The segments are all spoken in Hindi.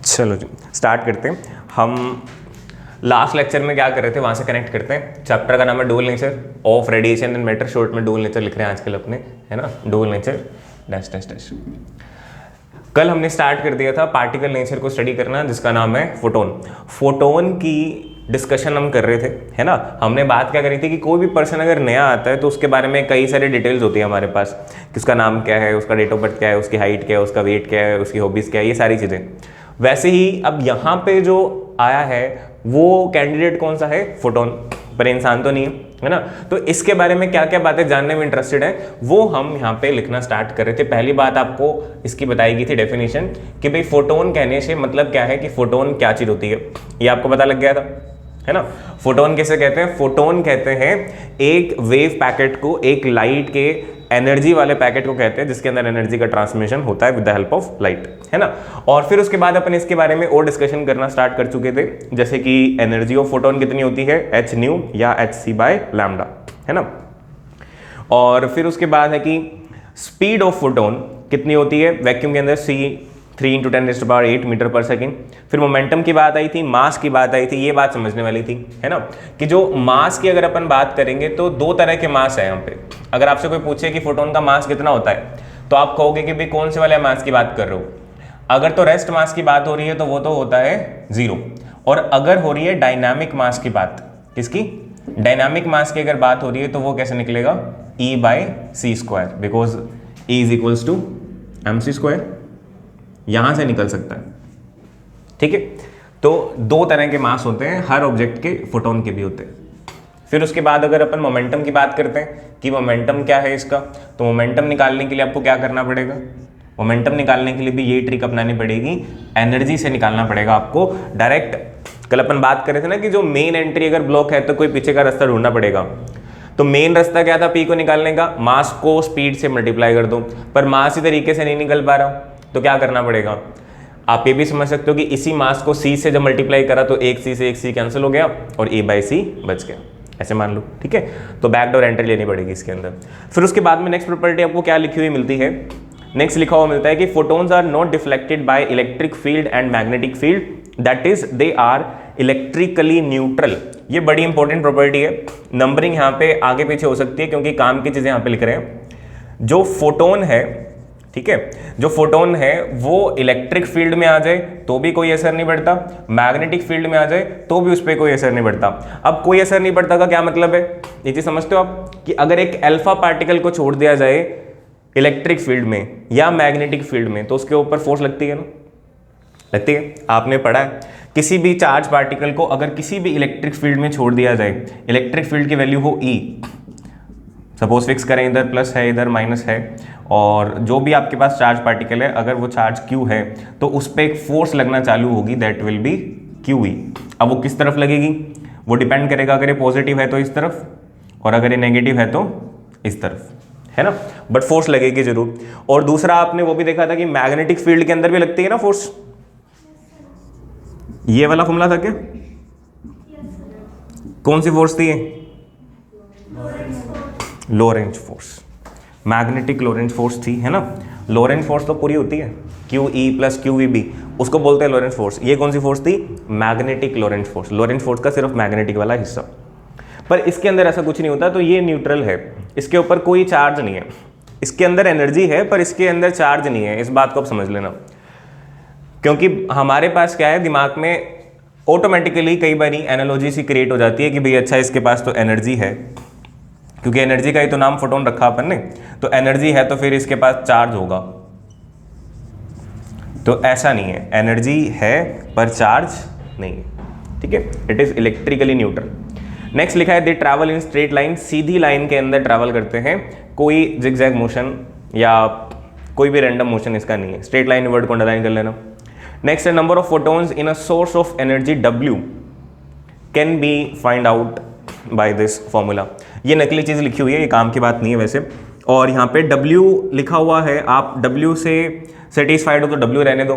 चलो जी स्टार्ट करते हैं। हम लास्ट लेक्चर में क्या कर रहे थे वहाँ से कनेक्ट करते हैं। चैप्टर का नाम है dual nature of radiation and matter, short में डुअल नेचर लिख रहे हैं आजकल अपने, है ना, dual nature dash dash dash. कल हमने स्टार्ट कर दिया था पार्टिकल नेचर को स्टडी करना, जिसका नाम है फोटोन। फोटोन की डिस्कशन हम कर रहे थे, है ना। हमने बात क्या करी थी कि कोई भी पर्सन अगर नया आता है तो उसके बारे में कई सारी डिटेल्स होती है हमारे पास, कि उसका नाम क्या है, उसका डेट ऑफ बर्थ क्या है, उसकी हाइट क्या है, उसका वेट क्या है, उसकी हॉबीज़ क्या है, ये सारी चीज़ें। वैसे ही अब यहाँ पे जो आया है वो कैंडिडेट कौन सा है, फोटोन, पर इंसान तो नहीं है ना। तो इसके बारे में क्या क्या बातें जानने में इंटरेस्टेड है वो हम यहाँ पे लिखना स्टार्ट कर रहे थे। पहली बात आपको इसकी बताई गई थी डेफिनेशन, कि भाई फोटोन कहने से मतलब क्या है, कि फोटोन क्या चीज़ होती है, ये आपको पता लग गया था, है ना। फोटोन किसे कहते हैं, फोटोन कहते हैं एक वेव पैकेट को, एक लाइट के एनर्जी वाले पैकेट को कहते हैं जिसके अंदर एनर्जी का ट्रांसमिशन होता है with the help of light, है ना। और फिर उसके बाद अपन इसके बारे में और डिस्कशन करना स्टार्ट कर चुके थे, जैसे कि एनर्जी ऑफ फोटोन कितनी होती है, h न्यू या hc बाय लैम्डा, है ना। और फिर उसके बाद है कि स्पीड ऑफ फोटोन कितनी होती है वैक्यूम के अंदर, c 3 × 10⁸ मीटर पर सेकेंड। फिर मोमेंटम की बात आई थी, मास की बात आई थी, ये बात समझने वाली थी, है ना, कि जो मास की अगर अपन बात करेंगे तो दो तरह के मास है यहाँ पे। अगर आपसे कोई पूछे कि फोटोन का मास कितना होता है तो आप कहोगे कि भाई कौन से वाले मास की बात कर रहे हो। अगर तो रेस्ट मास की बात हो रही है तो वो तो होता है 0, और अगर हो रही है डायनामिक मास की बात, किसकी, डायनामिक मास की अगर बात हो रही है तो वो कैसे निकलेगा, E/c², बिकॉज E = mc², यहां से निकल सकता है, ठीक है। तो दो तरह के मास होते हैं हर ऑब्जेक्ट के, फोटोन के भी होते हैं। फिर उसके बाद अगर अपन मोमेंटम की बात करते हैं कि मोमेंटम क्या है इसका, तो मोमेंटम निकालने के लिए आपको क्या करना पड़ेगा, मोमेंटम निकालने के लिए भी यही ट्रिक अपनानी पड़ेगी, एनर्जी से निकालना पड़ेगा आपको डायरेक्ट। कल अपन बात कर रहे थे ना कि जो मेन एंट्री अगर ब्लॉक है तो कोई पीछे का रास्ता ढूंढना पड़ेगा। तो मेन रास्ता क्या था पी को निकालने का, मास को स्पीड से मल्टीप्लाई कर दो, पर मास ही तरीके से नहीं निकल पा रहा तो क्या करना पड़ेगा। आप ये भी समझ सकते हो कि इसी मास को c से जब मल्टीप्लाई करा तो एक c से एक c कैंसिल हो गया और a/c बच गया, ऐसे मान लो, ठीक है। तो बैकडोर एंट्री लेनी पड़ेगी इसके अंदर। फिर उसके बाद में नेक्स्ट प्रॉपर्टी आपको क्या लिखी हुई मिलती है, नेक्स्ट लिखा हुआ मिलता है कि photons are not deflected by electric field and magnetic field, that is they are electrically neutral. ये बड़ी इंपॉर्टेंट प्रॉपर्टी है, नंबरिंग यहाँ पे आगे पीछे हो सकती है क्योंकि काम की चीजें यहाँ पे लिख रहे हैं। जो फोटोन है, ठीक है, जो फोटोन है वो इलेक्ट्रिक फील्ड में आ जाए तो भी कोई असर नहीं पड़ता, मैग्नेटिक फील्ड में आ जाए तो भी उस पर कोई असर नहीं पड़ता। अब कोई असर नहीं पड़ता का क्या मतलब है, ये चीज समझते हो आप, कि अगर एक अल्फा पार्टिकल को छोड़ दिया जाए इलेक्ट्रिक फील्ड में या मैग्नेटिक फील्ड में तो उसके ऊपर फोर्स लगती है ना, लगती है। आपने पढ़ा है किसी भी चार्ज पार्टिकल को अगर किसी भी इलेक्ट्रिक फील्ड में छोड़ दिया जाए, इलेक्ट्रिक फील्ड की वैल्यू हो E, सपोज फिक्स करें इधर प्लस है इधर माइनस है, और जो भी आपके पास चार्ज पार्टिकल है अगर वो चार्ज Q है तो उस पर एक फोर्स लगना चालू होगी, दैट विल बी QE। अब वो किस तरफ लगेगी वो डिपेंड करेगा, अगर ये पॉजिटिव है तो इस तरफ और अगर ये नेगेटिव है तो इस तरफ, है ना, बट फोर्स लगेगी जरूर। और दूसरा आपने वो भी देखा था कि मैग्नेटिक फील्ड के अंदर भी लगती है ना फोर्स, ये वाला फॉर्मूला था क्या, कौन सी फोर्स थी, Lorentz force, magnetic Lorentz force थी, है ना। लोरेंज फोर्स तो पूरी होती है QE + QVB, उसको बोलते हैं लोरेंज फोर्स। ये कौन सी फोर्स थी, magnetic Lorentz force, Lorentz force का सिर्फ मैग्नेटिक वाला हिस्सा। पर इसके अंदर ऐसा कुछ नहीं होता, तो ये न्यूट्रल है, इसके ऊपर कोई चार्ज नहीं है, इसके अंदर एनर्जी है पर इसके अंदर चार्ज नहीं है, इस बात को आप समझ लेना। क्योंकि हमारे पास क्या है, दिमाग में ऑटोमेटिकली कई बार एनालॉजी सी क्रिएट हो जाती है कि भाई अच्छा इसके पास तो एनर्जी है, क्योंकि एनर्जी का ही तो नाम फोटोन रखा अपन ने, तो एनर्जी है तो फिर इसके पास चार्ज होगा, तो ऐसा नहीं है, एनर्जी है पर चार्ज नहीं है, ठीक है। It is electrically neutral. Next लिखा है दे travel in straight line, Sidhi line के अंदर ट्रैवल करते हैं, कोई जिगजैग मोशन या कोई भी रैंडम मोशन इसका नहीं है। स्ट्रेट लाइन वर्ड को अंडरलाइन कर लेना। नेक्स्ट है number of photons in a source of energy W can be find out by this formula. ये नकली चीज लिखी हुई है, ये काम की बात नहीं है वैसे। और यहाँ पे W लिखा हुआ है, आप W से सेटिस्फाइड हो तो W रहने दो,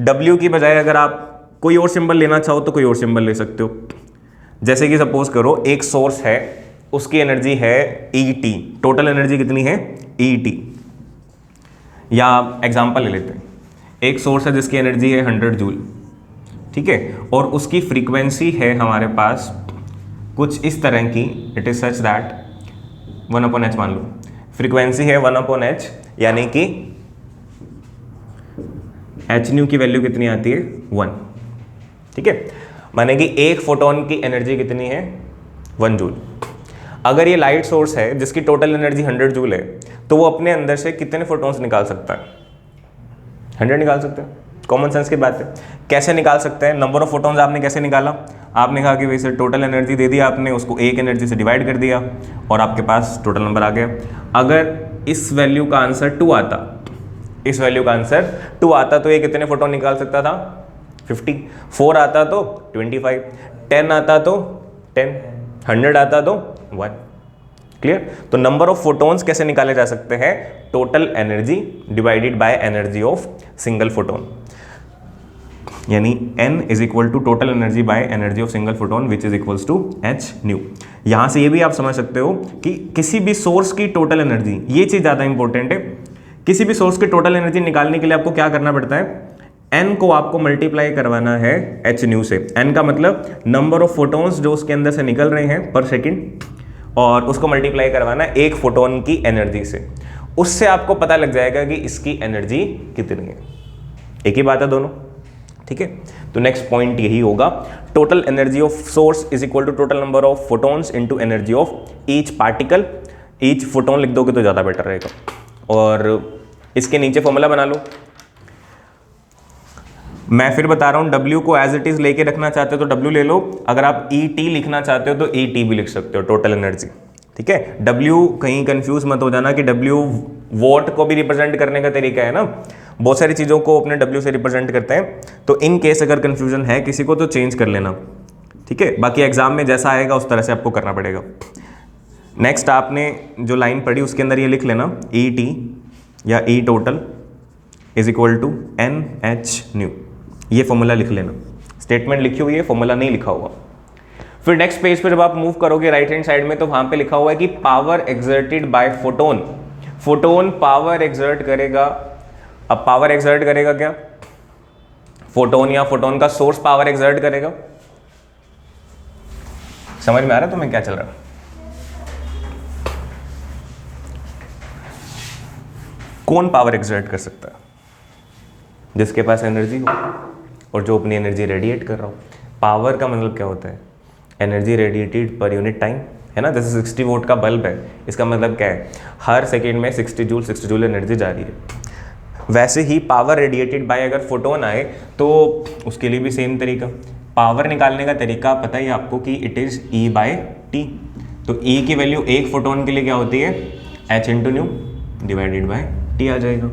W की बजाय अगर आप कोई और सिंबल लेना चाहो तो कोई और सिंबल ले सकते हो। जैसे कि सपोज करो एक सोर्स है, उसकी एनर्जी है ET, टोटल एनर्जी कितनी है ET, या एग्जांपल ले लेते हैं, एक सोर्स है जिसकी एनर्जी है 100 जूल, ठीक है, और उसकी फ्रीक्वेंसी है हमारे पास कुछ इस तरह की, it is such that 1/h मान लो, फ्रीक्वेंसी है 1/h, यानी कि एच न्यू की वैल्यू कितनी आती है 1, ठीक है, माने कि एक फोटोन की एनर्जी कितनी है 1 जूल। अगर ये लाइट सोर्स है जिसकी टोटल एनर्जी 100 जूल है, तो वो अपने अंदर से कितने फोटोन्स निकाल सकता है? 100 निकाल सकते हैं, कॉमन सेंस की बात है। कैसे निकाल सकते हैं? नंबर ऑफ फोटोन्स आपने कैसे निकाला? आपने कहा कि वैसे टोटल एनर्जी दे दिया आपने, उसको एक एनर्जी से डिवाइड कर दिया और आपके पास टोटल नंबर आ गया। अगर इस वैल्यू का आंसर 2 आता, इस वैल्यू का आंसर 2 आता, तो ये कितने फोटोन निकाल सकता था? 50। 4 आता तो 25, 10 आता तो 10, 100 आता तो 1। क्लियर? तो नंबर ऑफ फोटोन्स कैसे निकाले जा सकते हैं? Total energy divided by energy of single photon, यानी n is equal to total energy by energy of single photon which is equals to h nu. यहां से ये भी आप समझ सकते हो कि किसी भी सोर्स की टोटल एनर्जी, ये चीज ज्यादा इंपॉर्टेंट है, किसी भी सोर्स की टोटल एनर्जी निकालने के लिए आपको क्या करना पड़ता है? n को आपको मल्टीप्लाई करवाना है h न्यू से। n का मतलब नंबर ऑफ फोटोन्स जो उसके अंदर से निकल रहे हैं पर सेकेंड, और उसको मल्टीप्लाई करवाना है एक फोटोन की एनर्जी से। उससे आपको पता लग जाएगा कि इसकी एनर्जी कितनी है। एक ही बात है दोनों, ठीक है। तो नेक्स्ट पॉइंट यही होगा, total energy of source is equal to total number of photons into energy of each particle. Each photon लिख दोगे तो ज़्यादा बेटर रहेगा। और इसके नीचे फॉर्मूला बना लो। मैं फिर बता रहा हूँ, W को एज इट इज लेके रखना चाहते हो तो W ले लो, अगर आप ET लिखना चाहते हो तो ET भी लिख सकते हो, टोटल एनर्जी, ठीक है। W कहीं कंफ्यूज मत हो जाना कि W वॉट को भी रिप्रेजेंट करने का तरीका है ना, बहुत सारी चीज़ों को अपने W से रिप्रेजेंट करते हैं। तो इन केस अगर कंफ्यूजन है किसी को तो चेंज कर लेना, ठीक है। बाकी एग्जाम में जैसा आएगा उस तरह से आपको करना पड़ेगा। नेक्स्ट आपने जो लाइन पढ़ी उसके अंदर ये लिख लेना, ET या E total is equal to NH nu, ये फॉर्मूला लिख लेना। स्टेटमेंट लिखी हुई है, फॉर्मूला नहीं लिखा हुआ। फिर नेक्स्ट पेज पर जब आप मूव करोगे राइट हैंड साइड में, तो वहां पे लिखा हुआ है कि power exerted by photon. Photon power exert करेगा। अब पावर एक्सर्ट करेगा क्या? फोटोन या फोटोन का सोर्स पावर एक्सर्ट करेगा। समझ में आ रहा है तुम्हें क्या चल रहा है? कौन पावर एक्सर्ट कर सकता है? जिसके पास एनर्जी हो और जो अपनी एनर्जी रेडिएट कर रहा हो। पावर का मतलब क्या होता है? Energy radiated per unit time, है ना। जैसे 60 वोट का बल्ब है, इसका मतलब क्या है? हर सेकेंड में 60 जूल एनर्जी जा रही है। वैसे ही पावर रेडिएटेड बाय अगर फोटोन आए तो उसके लिए भी सेम तरीका। पावर निकालने का तरीका पता ही आपको कि इट इज़ E/T। तो E की वैल्यू एक फोटोन के लिए क्या होती है? H × nu divided by T आ जाएगा।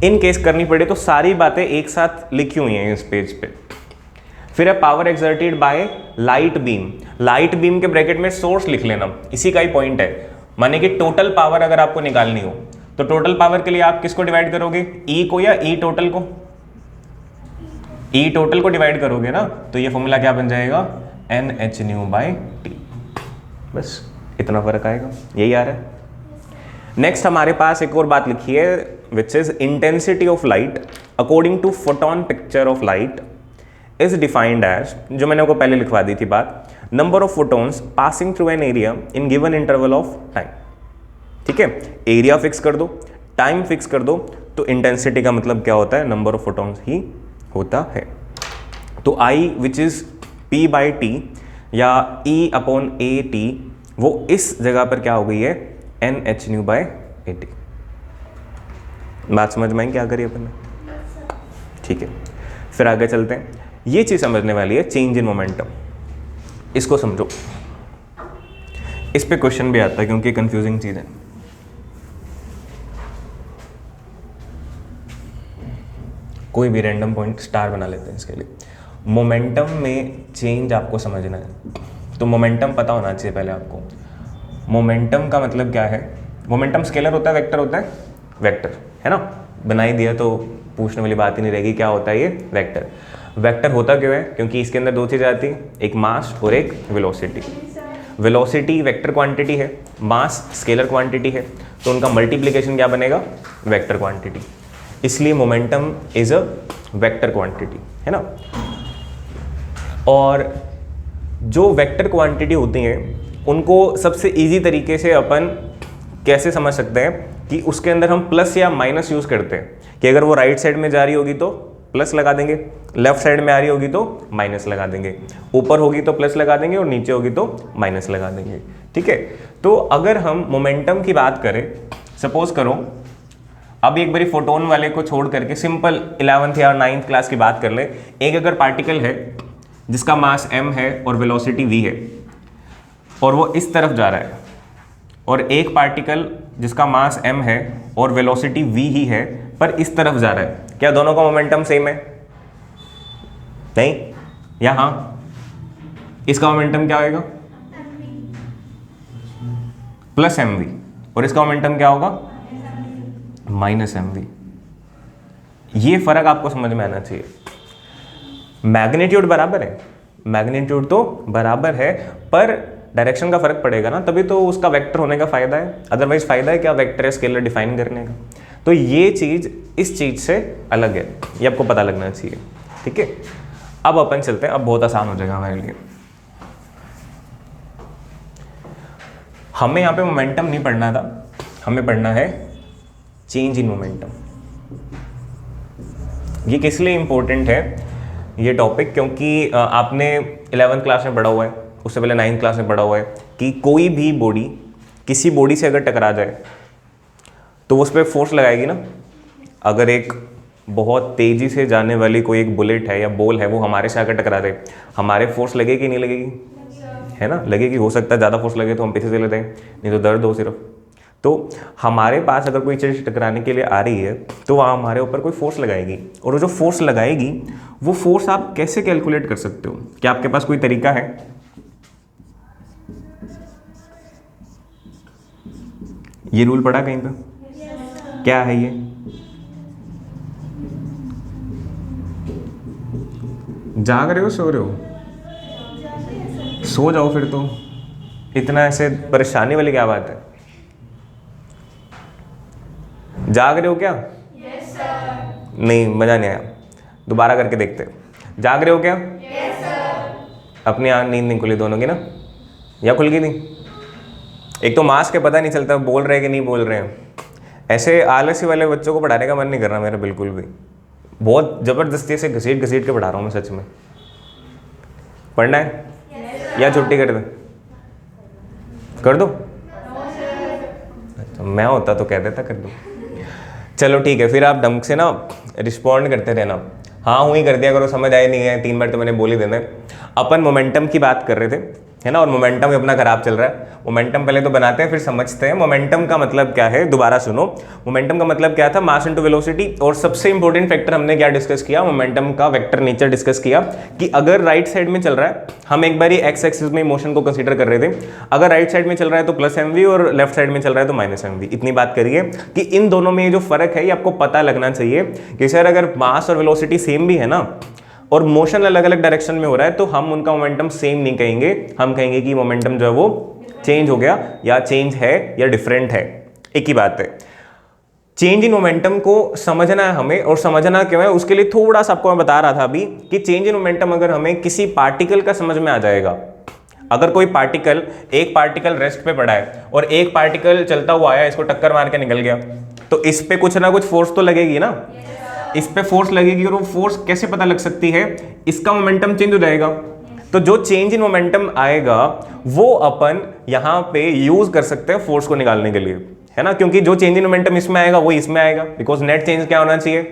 इन केस करनी पड़े तो सारी बातें एक साथ लिखी हुई हैं इस पेज पे। फिर है power exerted by light beam. Light beam के ब्रैकेट में सोर्स लिख लेना, इसी का ही पॉइंट है। माने कि टोटल पावर अगर आपको निकालनी हो तो टोटल पावर के लिए आप किसको डिवाइड करोगे? E को या E टोटल को? E टोटल को डिवाइड करोगे ना, तो ये फॉर्मूला क्या बन जाएगा? NH nu by T। बस इतना फर्क आएगा, यही आ रहा है। नेक्स्ट हमारे पास एक और बात लिखी है which is intensity of light according to photon picture of light is defined as, जो मैंने आपको पहले लिखवा दी थी बात, number of photons passing through an area in given interval of time. ठीक है, एरिया फिक्स कर दो, टाइम फिक्स कर दो, तो इंटेंसिटी का मतलब क्या होता है? नंबर ऑफ फोटोन्स ही होता है। तो I विच इज P/T या E/AT वो इस जगह पर क्या हो गई है? NH nu by AT। बात समझ में आई क्या करिए अपन ने? ठीक है, फिर आगे चलते हैं। ये चीज समझने वाली है, चेंज इन मोमेंटम। इसको समझो, इस पे क्वेश्चन भी आता है क्योंकि कंफ्यूजिंग चीज है। कोई भी रैंडम पॉइंट स्टार बना लेते हैं इसके लिए। मोमेंटम में चेंज आपको समझना है, तो मोमेंटम पता होना चाहिए पहले आपको। मोमेंटम का मतलब क्या है? मोमेंटम स्केलर होता है, वेक्टर होता है? वेक्टर, है ना। बनाई दिया तो पूछने वाली बात ही नहीं रहेगी, क्या होता है ये? वेक्टर। वेक्टर होता क्यों है? क्योंकि इसके अंदर दो चीज़ आती हैं, एक मास और एक वेलोसिटी। वेलोसिटी वेक्टर क्वांटिटी है, मास स्केलर क्वांटिटी है, तो उनका मल्टीप्लिकेशन क्या बनेगा? Vector quantity. इसलिए momentum is a vector quantity, है ना। और जो वेक्टर क्वांटिटी होती हैं उनको सबसे इजी तरीके से अपन कैसे समझ सकते हैं कि उसके अंदर हम प्लस या माइनस यूज़ करते हैं कि अगर वो राइट साइड में जा रही होगी तो प्लस लगा देंगे, लेफ्ट साइड में आ रही होगी तो माइनस लगा देंगे, ऊपर होगी तो प्लस लगा देंगे और नीचे होगी तो माइनस लगा देंगे। ठीक है, तो अगर हम मोमेंटम की बात करें, सपोज करो अब एक बारी फोटोन वाले को छोड़ करके सिंपल 11th या 9th क्लास की बात कर ले। एक अगर पार्टिकल है जिसका मास m है और वेलोसिटी v है और वो इस तरफ जा रहा है, और एक पार्टिकल जिसका मास m है और वेलोसिटी v ही है पर इस तरफ जा रहा है, क्या दोनों का मोमेंटम सेम है? नहीं या हाँ? इसका मोमेंटम क्या होगा? प्लस mv, और इसका मोमेंटम क्या होगा? Minus mv। ये फर्क आपको समझ में आना चाहिए। मैग्नीट्यूड बराबर है, मैग्नीट्यूड तो बराबर है, पर डायरेक्शन का फर्क पड़ेगा ना, तभी तो उसका वेक्टर होने का फायदा है। अदरवाइज फायदा है क्या वेक्टर या स्केलर डिफाइन करने का? तो ये चीज इस चीज से अलग है, ये आपको पता लगना चाहिए। ठीक है, अब अपन चलते हैं, अब बहुत आसान हो जाएगा हमारे लिए। हमें यहाँ पे मोमेंटम नहीं पढ़ना था, हमें पढ़ना है चेंज इन मोमेंटम। ये किस लिए इंपॉर्टेंट है ये टॉपिक? क्योंकि आपने 11th क्लास में पढ़ा हुआ है, उससे पहले 9th क्लास में पढ़ा हुआ है कि कोई भी बॉडी किसी बॉडी से अगर टकरा जाए तो वो उस पर फोर्स लगाएगी ना। अगर एक बहुत तेज़ी से जाने वाली कोई एक बुलेट है या बॉल है वो हमारे से आकर टकरा दे, हमारे फोर्स लगेगी नहीं लगेगी? है ना, लगेगी। हो सकता है ज़्यादा फोर्स लगे तो हम पीछे से लेते हैं, नहीं तो दर्द हो सिर्फ। तो हमारे पास अगर कोई चीज़ टकराने के लिए आ रही है तो वहाँ हमारे ऊपर कोई फोर्स लगाएगी, और वो जो फोर्स लगाएगी वो फोर्स आप कैसे कैलकुलेट कर सकते हो? क्या आपके पास कोई तरीका है? ये रूल पढ़ा कहीं पे? क्या है ये? जाग रहे हो, सो रहे हो? सो जाओ फिर तो, इतना ऐसे परेशानी वाली क्या बात है? जाग रहे हो क्या? yes, sir. नहीं, मजा नहीं आया, दोबारा करके देखते। जाग रहे हो क्या? yes, sir. अपनी आँख नींद नहीं खुली दोनों की ना, या खुल गई थी? एक तो मास्क के पता नहीं चलता बोल रहे कि नहीं बोल रहे हैं। ऐसे आलसी वाले बच्चों को पढ़ाने का मन नहीं कर रहा मेरा बिल्कुल भी। बहुत ज़बरदस्ती से घसीट घसीट के पढ़ा रहा हूँ मैं, सच में। पढ़ना है yes, या छुट्टी कर दो? कर दो? तो मैं होता तो कह देता कर दो। चलो ठीक है, फिर आप ढंग से ना रिस्पॉन्ड करते रहना। हाँ हूँ ही कर दिया करो, समझ आए नहीं है 3 बार तो मैंने बोल ही देना है। अपन मोमेंटम की बात कर रहे थे, है ना, और मोमेंटम अपना खराब चल रहा है। मोमेंटम पहले तो बनाते हैं फिर समझते हैं मोमेंटम का मतलब क्या है। दोबारा सुनो, मोमेंटम का मतलब क्या था? Mass into velocity. और सबसे इंपॉर्टेंट फैक्टर हमने क्या डिस्कस किया? मोमेंटम का वेक्टर नेचर डिस्कस किया कि अगर राइट साइड में चल रहा है, हम एक बार एक्स एक्सिस में मोशन को कंसीडर कर रहे थे, अगर राइट साइड में चल रहा है तो प्लस mv और लेफ्ट साइड में चल रहा है तो माइनस mv। इतनी बात करिए कि इन दोनों में जो फर्क है ये आपको पता लगना चाहिए कि सर अगर मास और वेलोसिटी सेम भी है ना और मोशन अलग अलग डायरेक्शन में हो रहा है तो हम उनका मोमेंटम सेम नहीं कहेंगे, हम कहेंगे कि मोमेंटम जो है वो चेंज हो गया, या चेंज है या डिफरेंट है। एक ही बात है। चेंज इन मोमेंटम को समझना है हमें, और समझना क्यों है उसके लिए थोड़ा सा आपको मैं बता रहा था अभी कि चेंज इन मोमेंटम अगर हमें किसी पार्टिकल का समझ में आ जाएगा, अगर कोई पार्टिकल, एक पार्टिकल रेस्ट पे पड़ा है और एक पार्टिकल चलता हुआ आया, इसको टक्कर मार के निकल गया, तो इस पे कुछ ना कुछ फोर्स तो लगेगी ना। इस पे फोर्स लगेगी, और वो फोर्स कैसे पता लग सकती है? इसका मोमेंटम चेंज हो जाएगा। तो जो चेंज इन मोमेंटम आएगा वो अपन यहाँ पे यूज कर सकते हैं फोर्स को निकालने के लिए, है ना, क्योंकि जो चेंज इन मोमेंटम इसमें आएगा वो इसमें आएगा, बिकॉज नेट चेंज क्या होना चाहिए?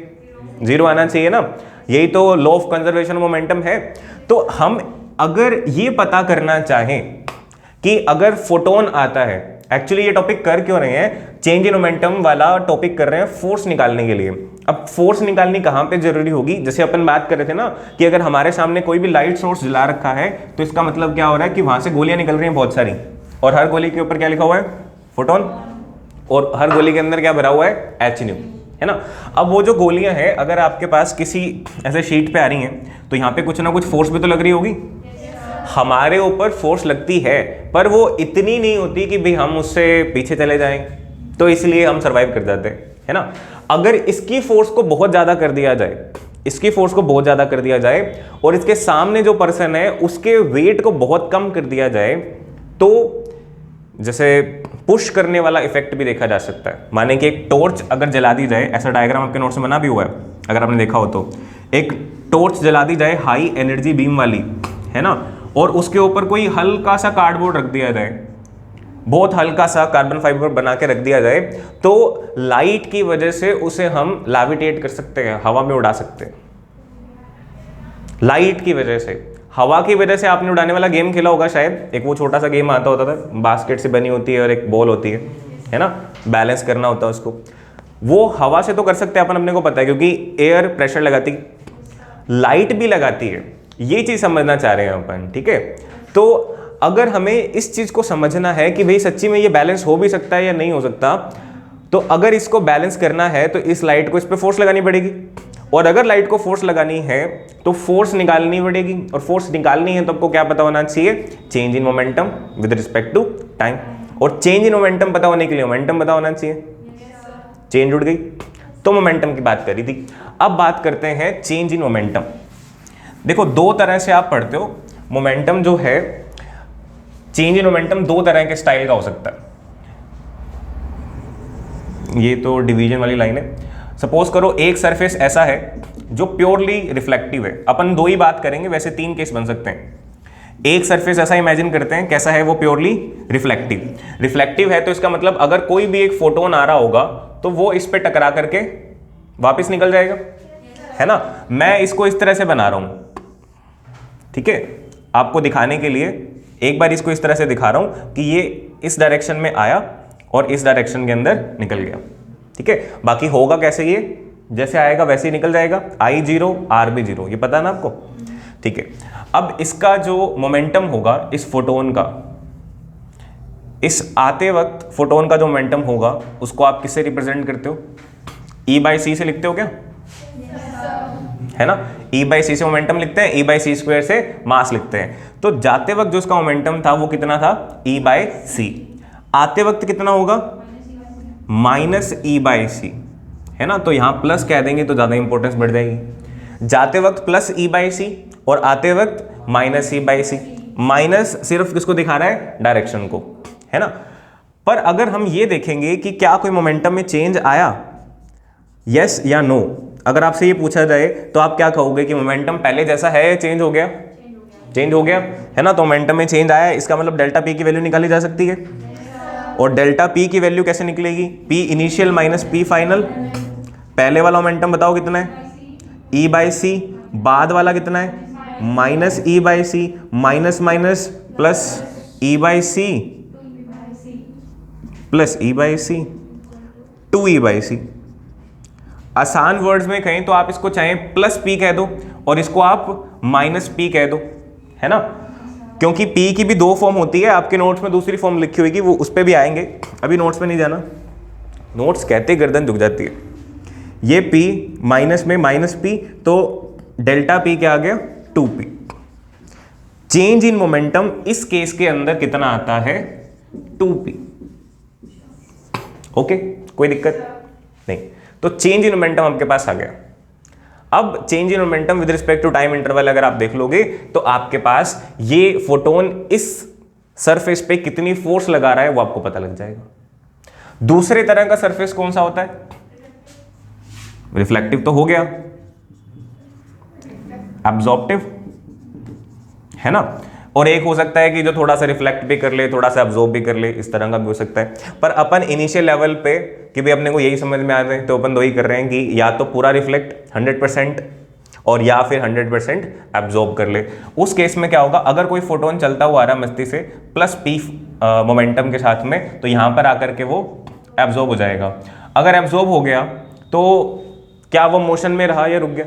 0 आना चाहिए ना। यही तो लॉ ऑफ कंजर्वेशन मोमेंटम है। तो हम अगर ये पता करना चाहें कि अगर फोटोन आता है, एक्चुअली ये टॉपिक कर क्यों रहे हैं? चेंज इन मोमेंटम वाला टॉपिक कर रहे हैं फोर्स निकालने के लिए। अब फोर्स निकालनी कहां पे जरूरी होगी? जैसे अपन बात कर रहे थे ना कि अगर हमारे सामने कोई भी लाइट सोर्स जला रखा है तो इसका मतलब क्या हो रहा है कि वहां से गोलियां निकल रही हैं बहुत सारी, और हर गोली के ऊपर क्या लिखा हुआ है? फोटोन। और हर गोली के अंदर क्या भरा हुआ है? hν, है ना। अब वो जो गोलियां हैं अगर आपके पास किसी ऐसे शीट पे आ रही हैं तो यहाँ पे कुछ ना कुछ फोर्स भी तो लग रही होगी। हमारे ऊपर फोर्स लगती है पर वो इतनी नहीं होती कि भाई हम उससे पीछे चले जाएं, तो इसलिए हम सरवाइव कर जाते हैं, है ना। अगर इसकी फोर्स को बहुत ज्यादा कर दिया जाए इसकी फोर्स को बहुत ज़्यादा कर दिया जाए और इसके सामने जो पर्सन है उसके वेट को बहुत कम कर दिया जाए, तो जैसे पुश करने वाला इफेक्ट भी देखा जा सकता है। माने कि एक टॉर्च अगर जला दी जाए, ऐसा डायग्राम आपके नोट्स में बना भी हुआ है अगर आपने देखा हो तो, एक टॉर्च जला दी जाए हाई एनर्जी बीम वाली, है ना, और उसके ऊपर कोई हल्का सा कार्डबोर्ड रख दिया जाए, बहुत हल्का सा कार्बन फाइबर बना के रख दिया जाए, तो लाइट की वजह से उसे हम लाविटेट कर सकते हैं, हवा में उड़ा सकते हैं। लाइट की वजह से, हवा की वजह से आपने उड़ाने वाला गेम खेला होगा शायद, एक वो छोटा सा गेम आता होता था, बास्केट से बनी होती है और एक बॉल होती है ना, बैलेंस करना होता है उसको। वो हवा से तो कर सकते हैं अपन, अपने को पता है, क्योंकि एयर प्रेशर लगाती, लाइट भी लगाती है। ये चीज समझना चाह रहे हैं अपन, ठीक है। तो अगर हमें इस चीज को समझना है कि भाई सच्ची में ये बैलेंस हो भी सकता है या नहीं हो सकता, तो अगर इसको बैलेंस करना है तो इस लाइट को इस पे फोर्स लगानी पड़ेगी, और अगर लाइट को फोर्स लगानी है तो फोर्स निकालनी पड़ेगी, और फोर्स निकालनी है तो आपको क्या पता होना चाहिए, change in momentum with respect to time. और चेंज इन मोमेंटम पता होने के लिए मोमेंटम पता होना चाहिए। चेंज उड़ गई तो मोमेंटम की बात करी थी। अब बात करते हैं चेंज इन मोमेंटम। देखो दो तरह से आप पढ़ते हो मोमेंटम जो है, चेंज इन मोमेंटम दो तरह के स्टाइल का हो सकता है। ये तो डिवीजन वाली लाइन है। सपोज करो एक सरफेस ऐसा है जो प्योरली रिफ्लेक्टिव है, अपन दो ही बात करेंगे, वैसे तीन केस बन सकते हैं। एक सरफेस ऐसा इमेजिन करते हैं, कैसा है वो, प्योरली रिफ्लेक्टिव। रिफ्लेक्टिव है तो इसका मतलब अगर कोई भी एक फोटोन आ रहा होगा तो वो इस पे टकरा करके वापस निकल जाएगा, है ना। मैं इसको इस तरह से बना रहा हूं, ठीक है, आपको दिखाने के लिए एक बार इसको इस तरह से दिखा रहा हूं कि ये इस डायरेक्शन में आया और इस डायरेक्शन के अंदर निकल गया, ठीक है। बाकी होगा कैसे, ये जैसे आएगा वैसे ही निकल जाएगा, I0 RB0, ये पता है ना आपको, ठीक है। अब इसका जो मोमेंटम होगा इस फोटोन का, इस आते वक्त फोटोन का जो मोमेंटम होगा उसको आप किससे रिप्रेजेंट करते हो, E/c से लिखते हो क्या, है ना। E/c से मोमेंटम लिखते हैं, E/c² से मास लिखते हैं। तो जाते वक्त जो उसका मोमेंटम था वो कितना था, E/c। आते वक्त कितना होगा, -E/c, है ना। तो यहां प्लस कह देंगे तो ज्यादा इंपॉर्टेंस बढ़ जाएगी। जाते वक्त प्लस E/c और आते वक्त -E/c। माइनस सिर्फ किसको दिखा रहा है, डायरेक्शन को, है ना। पर अगर हम ये देखेंगे कि क्या कोई मोमेंटम में चेंज आया, यस या नो, अगर आपसे ये पूछा जाए तो आप क्या कहोगे कि मोमेंटम पहले जैसा है, चेंज हो गया, चेंज हो गया, है ना। तो मोमेंटम में चेंज आया, इसका मतलब डेल्टा पी की वैल्यू निकाली जा सकती है। और डेल्टा पी की वैल्यू कैसे निकलेगी, P initial minus P final. पहले वाला मोमेंटम बताओ कितना है, E/c। बाद वाला कितना है, -E/c, minus minus plus E/c plus E/c, 2E/c। आसान वर्ड्स में कहें तो आप इसको चाहे प्लस पी कह दो और इसको आप माइनस पी कह दो, है ना। क्योंकि पी की भी दो फॉर्म होती है, आपके नोट्स में दूसरी फॉर्म लिखी होगी, वो उस पर भी आएंगे, अभी नोट्स में नहीं जाना, नोट्स कहते गर्दन झुक जाती है। ये पी माइनस में माइनस पी, तो डेल्टा पी क्या आ गया, 2p। चेंज इन मोमेंटम इस केस के अंदर कितना आता है, 2p। ओके, कोई दिक्कत नहीं। तो चेंज इन मोमेंटम आपके पास आ गया। अब change in momentum with respect to time interval अगर आप देख लोगे तो आपके पास ये फोटोन इस सरफेस पे कितनी फोर्स लगा रहा है वो आपको पता लग जाएगा। दूसरे तरह का सरफेस कौन सा होता है, रिफ्लेक्टिव तो हो गया, एब्जॉर्प्टिव, है ना। और एक हो सकता है कि जो थोड़ा सा रिफ्लेक्ट भी कर ले, थोड़ा सा एब्जॉर्ब भी कर ले, इस तरह का भी हो सकता है। पर अपन इनिशियल लेवल पे कि भाई अपने को यही समझ में आ रहा है तो अपन दो ही कर रहे हैं कि या तो पूरा रिफ्लेक्ट 100% और या फिर 100% एब्जॉर्ब कर ले। उस केस में क्या होगा, अगर कोई फोटोन चलता हुआ आ रहा है मस्ती से प्लस पी मोमेंटम के साथ में, तो यहाँ पर आकर के वो एब्जॉर्ब हो जाएगा। अगर एब्जॉर्ब हो गया तो क्या वो मोशन में रहा या रुक गया,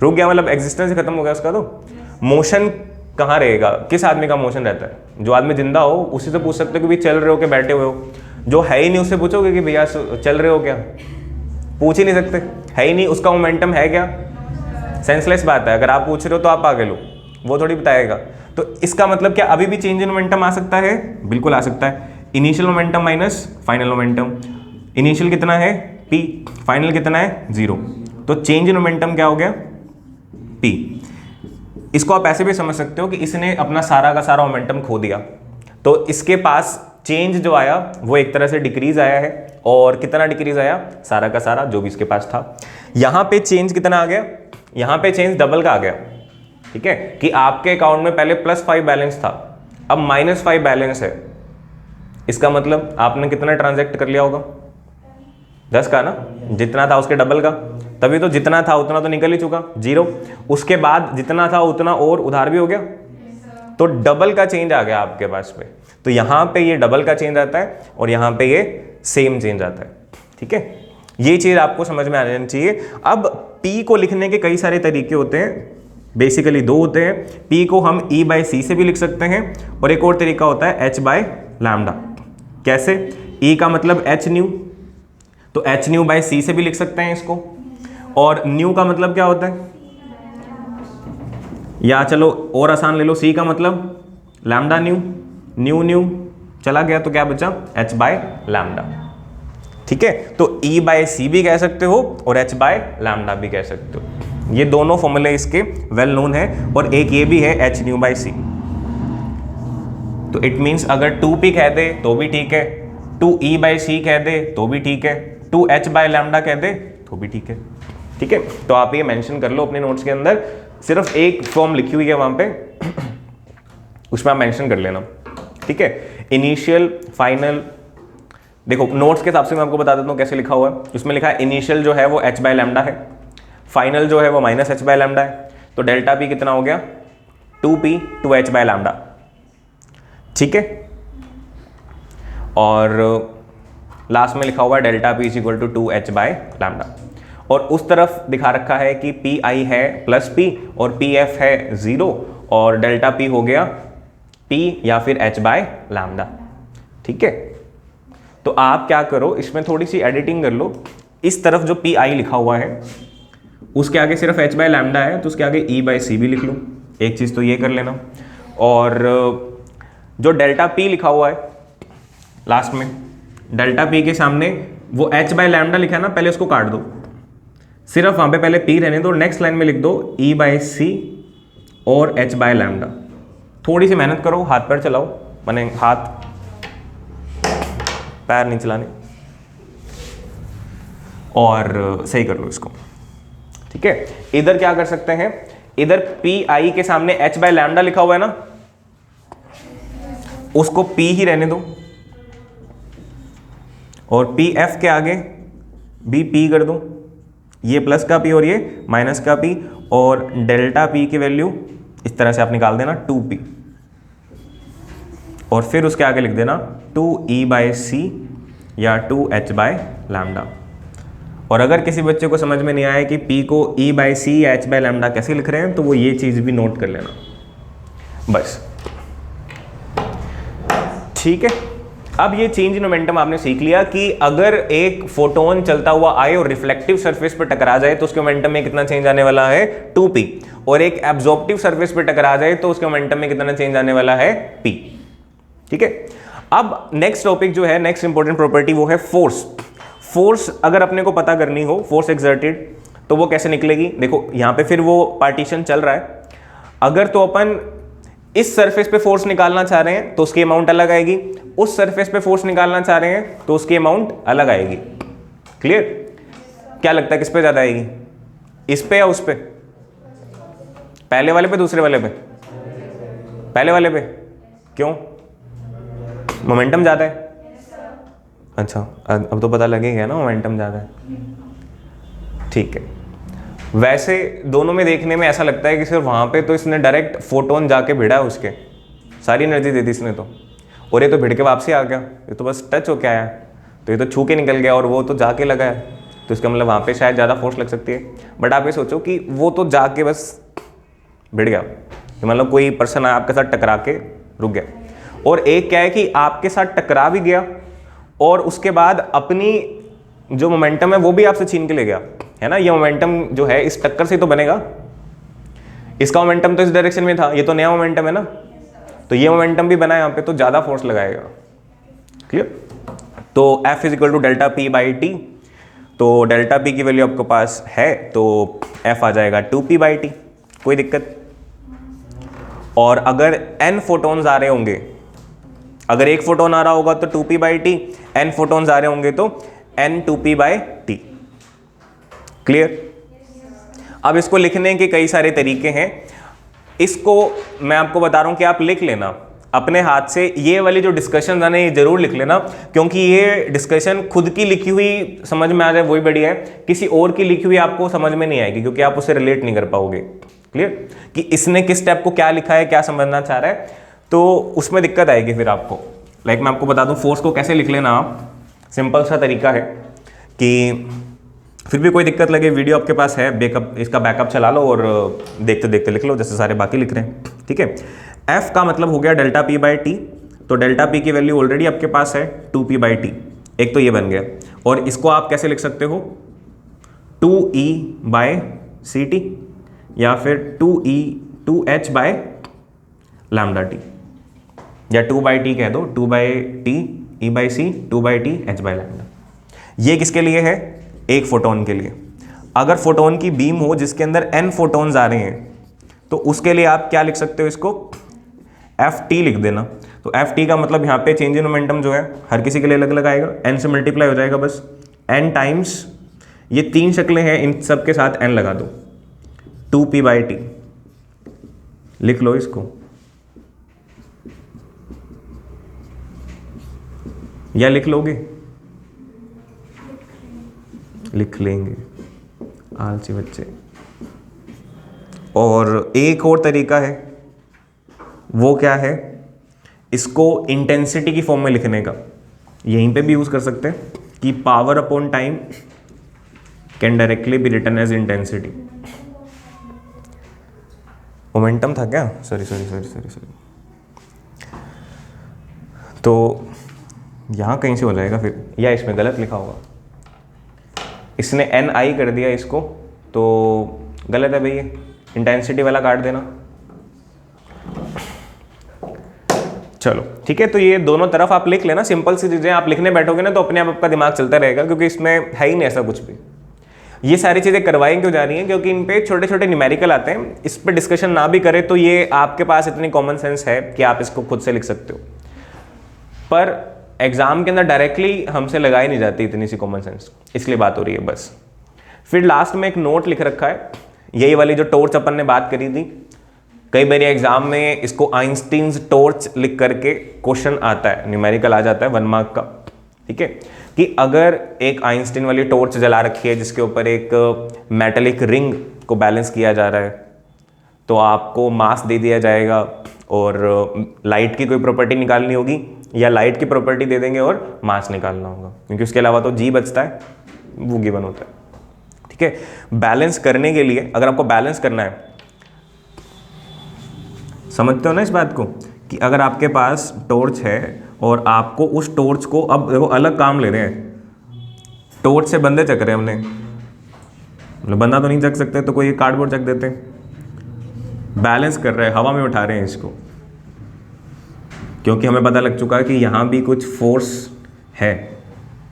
रुक गया मतलब एग्जिस्टेंस ही खत्म हो गया उसका। तो मोशन कहाँ रहेगा, किस आदमी का मोशन रहता है, जो आदमी जिंदा हो उसी से पूछ सकते हो कि भाई चल रहे हो कि बैठे हुए हो। जो है ही नहीं उससे पूछोगे कि भैया चल रहे हो क्या, पूछ ही नहीं सकते, है ही नहीं, उसका मोमेंटम है क्या, सेंसलेस बात है। अगर आप पूछ रहे हो तो आप आगे लो, वो थोड़ी बताएगा। तो इसका मतलब क्या अभी भी चेंज इन मोमेंटम आ सकता है, बिल्कुल आ सकता है। Initial momentum minus final momentum, initial कितना है p, फाइनल कितना है 0। तो चेंज इन मोमेंटम क्या हो गया, p। इसको आप ऐसे भी समझ सकते हो कि इसने अपना सारा का सारा मोमेंटम खो दिया, तो इसके पास चेंज जो आया वो एक तरह से डिक्रीज आया है। और कितना डिक्रीज आया, सारा का सारा जो भी इसके पास था। यहां पे चेंज कितना आ गया, यहां पे चेंज डबल का आ गया, ठीक है, कि आपके अकाउंट में पहले +5 बैलेंस था, अब -5 बैलेंस है। इसका मतलब आपने कितना ट्रांजैक्ट कर लिया होगा, 10 का ना, जितना था उसके डबल का, तभी तो जितना था उतना तो निकल ही चुका 0। उसके बाद जितना था उतना और उधार भी हो गया, तो डबल का चेंज आ गया आपके पास पे। तो यहां पे ये डबल का चेंज आता है और यहां पे ये सेम चेंज आता है, ठीक है। ये चीज आपको समझ में आ जानी चाहिए। अब P को लिखने के कई सारे तरीके होते हैं, बेसिकली 2 होते हैं। P को हम E/C से भी लिख सकते हैं और एक और तरीका होता है H/λ। कैसे, E का मतलब h न्यू, तो h/c से भी लिख सकते हैं इसको। और न्यू का मतलब क्या होता है, या चलो और आसान ले लो, C का मतलब लैम्डा न्यू, न्यू चला गया तो क्या बचा, H/λ, ठीक है। तो E/C भी कह सकते हो और H/λ भी कह सकते हो। ये दोनों फॉर्मूले इसके वेल नोन है, और एक ये भी है h/c। तो इट मीन्स अगर 2p कह दे तो भी ठीक है, 2E/c कह दे तो भी ठीक है, 2H/λ कह दे तो भी ठीक है, ठीक है। तो आप ये मेंशन कर लो अपने नोट्स के अंदर, सिर्फ एक फॉर्म लिखी हुई है वहां पे, उसमें आप मेंशन कर लेना, ठीक है। इनिशियल, फाइनल, देखो नोट्स के हिसाब से मैं आपको बता देता हूँ कैसे लिखा हुआ है। इसमें लिखा है इनिशियल जो है वो H/λ है, फाइनल जो है वो -H/λ है, तो डेल्टा P कितना हो गया, 2p 2H/λ, ठीक है। और लास्ट में लिखा हुआ है डेल्टा P = 2H/λ। और उस तरफ दिखा रखा है कि Pi है +P और Pf है 0, और डेल्टा P हो गया P या फिर H/λ, ठीक है। तो आप क्या करो, इसमें थोड़ी सी एडिटिंग कर लो। इस तरफ जो Pi लिखा हुआ है उसके आगे सिर्फ H/λ है, तो उसके आगे E/C भी लिख लो, एक चीज़ तो ये कर लेना। और जो डेल्टा P लिखा हुआ है लास्ट में, डेल्टा P के सामने वो H/λ लिखा है ना, पहले उसको काट दो, सिर्फ वहां पे पहले P रहने दो, नेक्स्ट लाइन में लिख दो E/C और H/λ। थोड़ी सी मेहनत करो, हाथ पैर चलाओ, माने हाथ पैर नहीं चलाने, और सही कर लो इसको, ठीक है। इधर क्या कर सकते हैं, इधर Pi के सामने H/λ लिखा हुआ है ना, उसको P ही रहने दो, और Pf के आगे भी P कर दो, ये प्लस का P और ये माइनस का P, और डेल्टा P की वैल्यू इस तरह से आप निकाल देना 2p, और फिर उसके आगे लिख देना 2E/C या 2H/λ। और अगर किसी बच्चे को समझ में नहीं आया कि P को E/C या H/λ कैसे लिख रहे हैं, तो वो ये चीज़ भी नोट कर लेना, बस, ठीक है। अब ये चेंज इन मोमेंटम आपने सीख लिया कि अगर एक फोटोन चलता हुआ आए और रिफ्लेक्टिव सरफेस पर टकरा जाए तो उसके मोमेंटम में कितना चेंज आने वाला है, 2p, और एक एब्जॉर्प्टिव सरफेस पर टकरा जाए तो उसके मोमेंटम में कितना चेंज आने वाला है, p, ठीक है। अब नेक्स्ट टॉपिक जो है, नेक्स्ट इंपॉर्टेंट प्रॉपर्टी, वो है फोर्स। फोर्स अगर अपने को पता करनी हो, फोर्स एक्सर्टेड, तो वो कैसे निकलेगी। देखो यहां पे फिर वो पार्टीशन चल रहा है, अगर तो अपन इस सरफेस पे फोर्स निकालना चाह रहे हैं तो उसकी अमाउंट अलग आएगी, उस सरफेस पे फोर्स निकालना चाह रहे हैं तो उसकी अमाउंट अलग आएगी। क्लियर, क्या लगता है किस पे ज्यादा आएगी, इस पे या उस पे, पहले वाले पे दूसरे वाले पे, पहले वाले पे, क्यों, मोमेंटम ज्यादा है, अच्छा अब तो पता लगेगा ना मोमेंटम ज्यादा है, ठीक है। वैसे दोनों में देखने में ऐसा लगता है कि सिर्फ वहां पे तो इसने डायरेक्ट फोटोन जाके भिड़ा है, उसके सारी एनर्जी दे दी इसने तो, और ये तो भिड़ के वापसी आ गया, ये तो बस टच होके आया, तो ये तो छू के निकल गया और वो तो जाके लगा है, तो इसका मतलब वहाँ पे शायद ज़्यादा फोर्स लग सकती है। बट आप ये सोचो कि वो तो जाके बस भिड़ गया, मतलब कोई पर्सन आपके साथ टकरा के रुक गया, और एक क्या है कि आपके साथ टकरा भी गया और उसके बाद अपनी जो मोमेंटम है वो भी आपसे छीन के ले गया, है ना। ये मोमेंटम जो है इस टक्कर से तो बनेगा, इसका मोमेंटम तो इस डायरेक्शन में था, ये तो नया मोमेंटम है ना, तो ये मोमेंटम भी बना यहाँ पे, तो ज़्यादा फोर्स लगाएगा। क्लियर, तो F = डेल्टा P/T। तो डेल्टा पी की वैल्यू आपके पास है तो एफ आ जाएगा 2p/t, कोई दिक्कत। और अगर n फोटॉन्स आ रहे होंगे, अगर एक फोटोन आ रहा होगा तो 2p/t, n फोटॉन्स आ रहे होंगे तो n 2p/t। क्लियर? अब इसको लिखने के कई सारे तरीके हैं, इसको मैं आपको बता रहा हूं कि आप लिख लेना अपने हाथ से। ये वाली जो डिस्कशन है ना, ये जरूर लिख लेना, क्योंकि ये डिस्कशन खुद की लिखी हुई समझ में आ जाए वही बढ़िया है, किसी और की लिखी हुई आपको समझ में नहीं आएगी, क्योंकि आप उसे रिलेट नहीं कर पाओगे। क्लियर? कि इसने किस स्टेप को क्या लिखा है, क्या समझना चाह रहा है, तो उसमें दिक्कत आएगी फिर आपको। लाइक मैं आपको बता दूं फोर्स को कैसे लिख लेना आप, सिंपल सा तरीका है कि फिर भी कोई दिक्कत लगे, वीडियो आपके पास है, बैकअप, इसका बैकअप चला लो और देखते देखते लिख लो जैसे सारे बाकी लिख रहे हैं। ठीक है? एफ का मतलब हो गया डेल्टा p/t, तो डेल्टा p की वैल्यू ऑलरेडी आपके पास है 2p/t, एक तो ये बन गया। और इसको आप कैसे लिख सकते हो, 2e/ct या फिर 2h/λt, या 2/t कह दो, 2/t e/c, 2/t h/λ। ये किसके लिए है? एक फोटोन के लिए। अगर फोटोन की बीम हो जिसके अंदर n फोटोन्स आ रहे हैं तो उसके लिए आप क्या लिख सकते हो, इसको ft लिख देना। तो ft का मतलब यहाँ पे चेंज इन मोमेंटम जो है हर किसी के लिए अलग अलग आएगा, n से मल्टीप्लाई हो जाएगा बस, n टाइम्स, ये तीन शक्लें हैं, इन सब के साथ n लगा दो, 2p/t लिख लो इसको, या लिख लोगे? लिख लेंगे, आलसी बच्चे। और एक और तरीका है, वो क्या है, इसको इंटेंसिटी की फॉर्म में लिखने का, यहीं पे भी यूज कर सकते हैं कि power upon time can directly be written as intensity. Momentum था क्या? सॉरी। तो यहां कहीं से हो जाएगा फिर, या इसमें गलत लिखा होगा, इसने ni कर दिया इसको, तो गलत है भैया, इंटेंसिटी वाला काट देना। चलो ठीक है, तो ये दोनों तरफ आप लिख लेना, सिंपल सी चीजें आप लिखने बैठोगे ना तो अपने आप आपका दिमाग चलता रहेगा, क्योंकि इसमें है ही नहीं ऐसा कुछ भी। ये सारी चीजें करवाई क्यों जा रही हैं, क्योंकि इन पे छोटे छोटे न्यूमेरिकल आते हैं, इस पे डिस्कशन ना भी करें तो ये आपके पास इतनी कॉमन सेंस है कि आप इसको खुद से लिख सकते हो, पर एग्जाम के अंदर डायरेक्टली हमसे लगाई नहीं जाती इतनी सी कॉमन सेंस, इसलिए बात हो रही है बस। फिर लास्ट में एक नोट लिख रखा है, यही वाली जो टॉर्च अपन ने बात करी थी, कई बार एग्जाम में इसको आइंस्टीन्स टॉर्च लिख करके क्वेश्चन आता है, न्यूमेरिकल आ जाता है 1 मार्क का। ठीक है? कि अगर एक आइंस्टीन वाली टॉर्च जला रखी है जिसके ऊपर एक मेटेलिक रिंग को बैलेंस किया जा रहा है, तो आपको मास दे दिया जाएगा और लाइट की कोई प्रॉपर्टी निकालनी होगी, या लाइट की प्रॉपर्टी दे देंगे और मास निकालना होगा, क्योंकि उसके अलावा तो जी बचता है, वो गिवन होता है। ठीक है? बैलेंस करने के लिए, अगर आपको बैलेंस करना है, समझते हो ना इस बात को, कि अगर आपके पास टॉर्च है और आपको उस टॉर्च को, अब देखो अलग काम ले रहे हैं, टॉर्च से बंदे चक रहे हैं हमने, मतलब बंदा तो नहीं चक सकते तो कोई कार्डबोर्ड चक देते हैं, बैलेंस कर रहे हैं, हवा में उठा रहे हैं इसको, क्योंकि हमें पता लग चुका है कि यहाँ भी कुछ फोर्स है,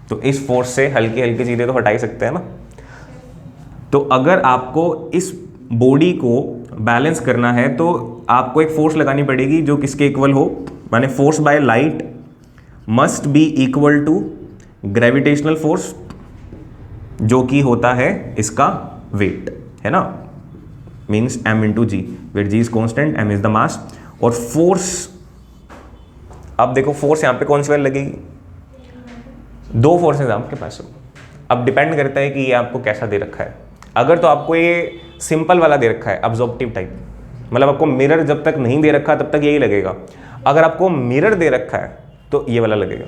तो इस फोर्स से हल्की हल्की चीज़ें तो हटा ही सकते हैं ना। तो अगर आपको इस बॉडी को बैलेंस करना है तो आपको एक फोर्स लगानी पड़ेगी जो किसके इक्वल हो, माने force by light must be equal to gravitational force, जो कि होता है इसका वेट, है ना, means m into g, weight g is constant, m is the mass. और फोर्स, अब देखो फोर्स यहाँ पे कौन सी वाली लगेगी, दो फोर्सेस आपके पास हो, अब डिपेंड करता है कि ये आपको कैसा दे रखा है। अगर तो आपको ये सिंपल वाला दे रखा है, अब्जॉर्प्टिव टाइप, मतलब आपको मिरर जब तक नहीं दे रखा तब तक यही लगेगा, अगर आपको मिरर दे रखा है तो ये वाला लगेगा।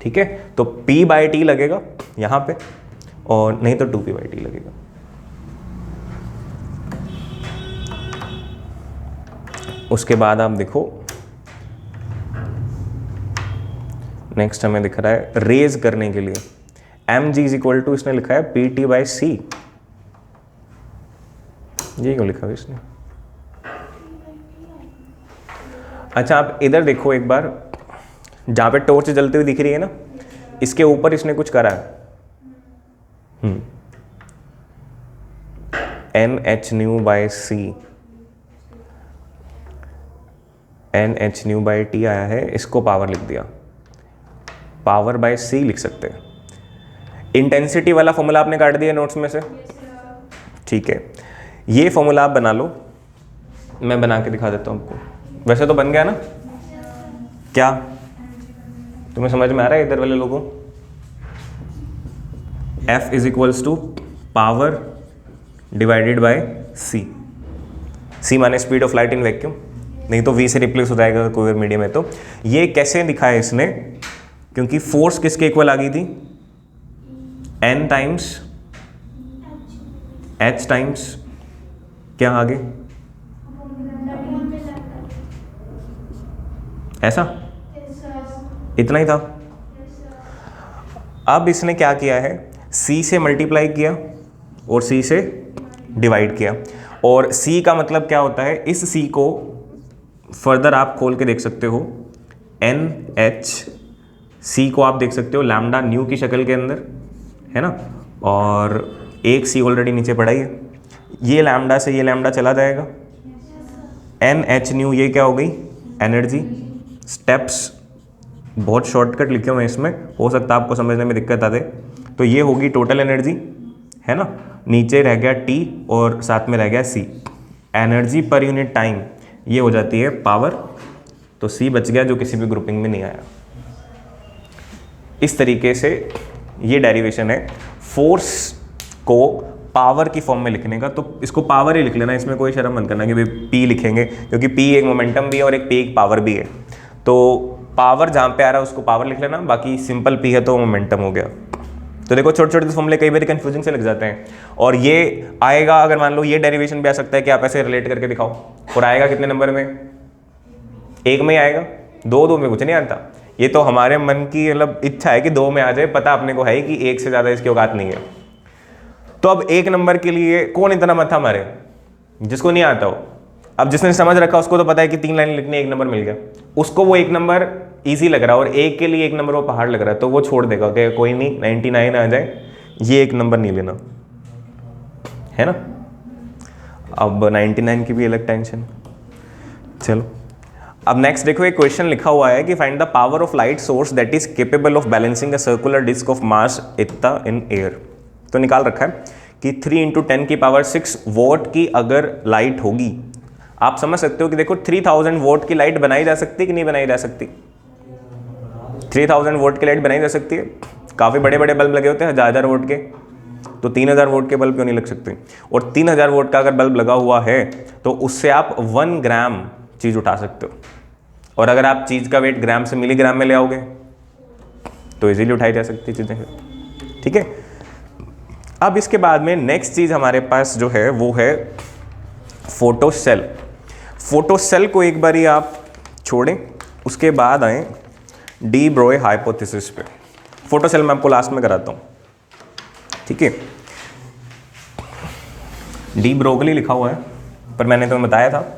ठीक है? तो p/t लगेगा यहाँ पे, और नहीं तो 2p/t लगेगा। उसके बाद आप देखो नेक्स्ट हमें दिख रहा है रेज करने के लिए mg इज इक्वल टू, इसने लिखा है pt/c, ये क्यों लिखा है इसने? अच्छा आप इधर देखो एक बार, जहां पे टॉर्च जलती हुई दिख रही है ना, इसके ऊपर इसने कुछ करा है, NH nu by C, NH nu by T आया है, इसको पावर लिख दिया, पावर बाय C लिख सकते हैं। इंटेंसिटी वाला फॉर्मूला आपने काट दिया नोट्स में से, ठीक है। ये फॉर्मूला आप बना लो, मैं बना के दिखा देता हूँ आपको। वैसे तो बन गया ना, क्या तुम्हें समझ में आ रहा है इधर वाले लोगों? F is equals to power divided by C, C माने speed of light in vacuum, नहीं तो V से रिप्लेस हो जाएगा कोई मीडियम है तो। ये कैसे दिखाया इसने, क्योंकि फोर्स किसके इक्वल आ गई थी, N टाइम्स H टाइम्स क्या आगे, ऐसा इतना ही था। अब इसने क्या किया है, C से मल्टीप्लाई किया और C से डिवाइड किया, और C का मतलब क्या होता है, इस C को फर्दर आप खोल के देख सकते हो, NH, C को आप देख सकते हो लैम्डा न्यू की शक्ल के अंदर, है ना, और एक C ऑलरेडी नीचे पड़ा ही है, ये लैम्डा से ये लैम्डा चला जाएगा, NH न्यू ये क्या हो गई, एनर्जी। स्टेप्स बहुत शॉर्टकट लिखे हुए हैं इसमें, हो सकता है आपको समझने में दिक्कत आ जाए। तो ये होगी टोटल एनर्जी, है ना, नीचे रह गया T और साथ में रह गया C, energy per unit time ये हो जाती है पावर, तो C बच गया जो किसी भी ग्रुपिंग में नहीं आया। इस तरीके से ये डेरिवेशन है फोर्स को पावर की फॉर्म में लिखने का, तो इसको पावर ही लिख लेना, इसमें कोई शर्म मत करना कि भाई P लिखेंगे, क्योंकि P एक मोमेंटम भी है और एक P एक पावर भी है, तो पावर जहाँ पे आ रहा है उसको पावर लिख लेना, बाकी सिंपल P है तो मोमेंटम हो गया। तो देखो छोटे छोटे फॉर्मूले कई बार कंफ्यूजिंग से लग जाते हैं, और ये आएगा, अगर मान लो ये डेरिवेशन भी आ सकता है कि आप ऐसे रिलेट करके दिखाओ, और आएगा कितने नंबर में, एक में ही आएगा, दो में कुछ नहीं आता। ये तो हमारे मन की मतलब इच्छा है कि दो में आ जाए, पता अपने को है कि एक से ज़्यादा इसकी औकात नहीं है। तो अब एक नंबर के लिए कौन इतना मथा मारे, जिसको नहीं आता हो। अब जिसने समझ रखा उसको तो पता है कि 3 लाइन लिखनी, एक नंबर मिल गया, उसको वो एक नंबर इजी लग रहा है, और एक के लिए एक नंबर वो पहाड़ लग रहा है, तो वो छोड़ देगा कि कोई नहीं 99 आ जाए, ये एक नंबर नहीं लेना, है ना। अब 99 की भी अलग टेंशन। चलो अब नेक्स्ट देखो, एक क्वेश्चन लिखा हुआ है कि find the power of light source that is capable of balancing a circular disc of mass इतना इन एयर। तो निकाल रखा है कि 3 × 10 की पावर 6 वोट की अगर लाइट होगी, आप समझ सकते हो कि देखो 3000 वोट की लाइट बनाई जा सकती है कि नहीं बनाई जा सकती, 3000 वोट की लाइट बनाई जा सकती है। काफ़ी बड़े बड़े बल्ब लगे होते हैं 1000 वोट के, तो 3000 वोट के बल्ब क्यों नहीं लग सकते। और 3000 वोट का अगर बल्ब लगा हुआ है तो उससे आप 1 ग्राम चीज़ उठा सकते हो, और अगर आप चीज़ का वेट ग्राम से मिलीग्राम में ले आओगे तो इजीली उठाई जा सकती चीज़ें, ठीक है। अब इसके बाद में नेक्स्ट चीज़ हमारे पास जो है वो है फोटो सेल। फोटो सेल को एक बारी आप छोड़ें, उसके बाद आए डी ब्रोए हाइपोथेसिस पे। फोटो सेल मैं आपको लास्ट में कराता हूँ, ठीक है। डी ब्रोगली लिखा हुआ है, पर मैंने तुम्हें बताया था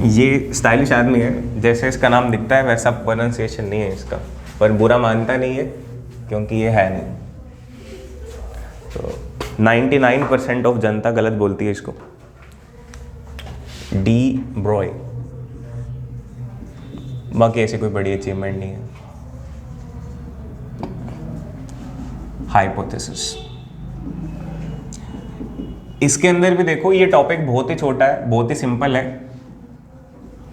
ये स्टाइलिश आदमी है, जैसे इसका नाम दिखता है वैसा प्रोनाउंसिएशन नहीं है इसका, पर बुरा मानता नहीं है क्योंकि ये है नहीं। तो 99% ऑफ जनता गलत बोलती है इसको। डी ब्रोय, बाकी ऐसी कोई बड़ी अचीवमेंट नहीं है। हाइपोथेसिस, इसके अंदर भी देखो ये टॉपिक बहुत ही छोटा है, बहुत ही सिंपल है,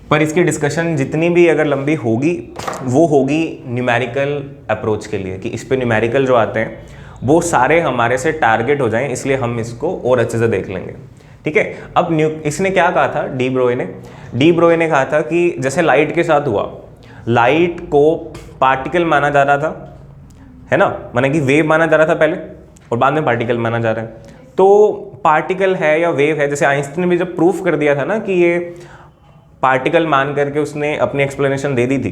पर इसकी डिस्कशन जितनी भी अगर लंबी होगी वो होगी न्यूमेरिकल अप्रोच के लिए, कि इस पे न्यूमेरिकल जो आते हैं वो सारे हमारे से टारगेट हो जाएं, इसलिए हम इसको और अच्छे से देख लेंगे, ठीक है। अब इसने क्या कहा था, डी ब्रोए ने कहा था कि जैसे लाइट के साथ हुआ, लाइट को पार्टिकल माना जा रहा था, है ना, माने कि वेव माना जा रहा था पहले और बाद में पार्टिकल माना जा रहा है। तो पार्टिकल है या वेव है, जैसे आइंस्टीन ने भी जब प्रूफ कर दिया था ना कि ये पार्टिकल मान करके उसने अपनी एक्सप्लेनेशन दे दी थी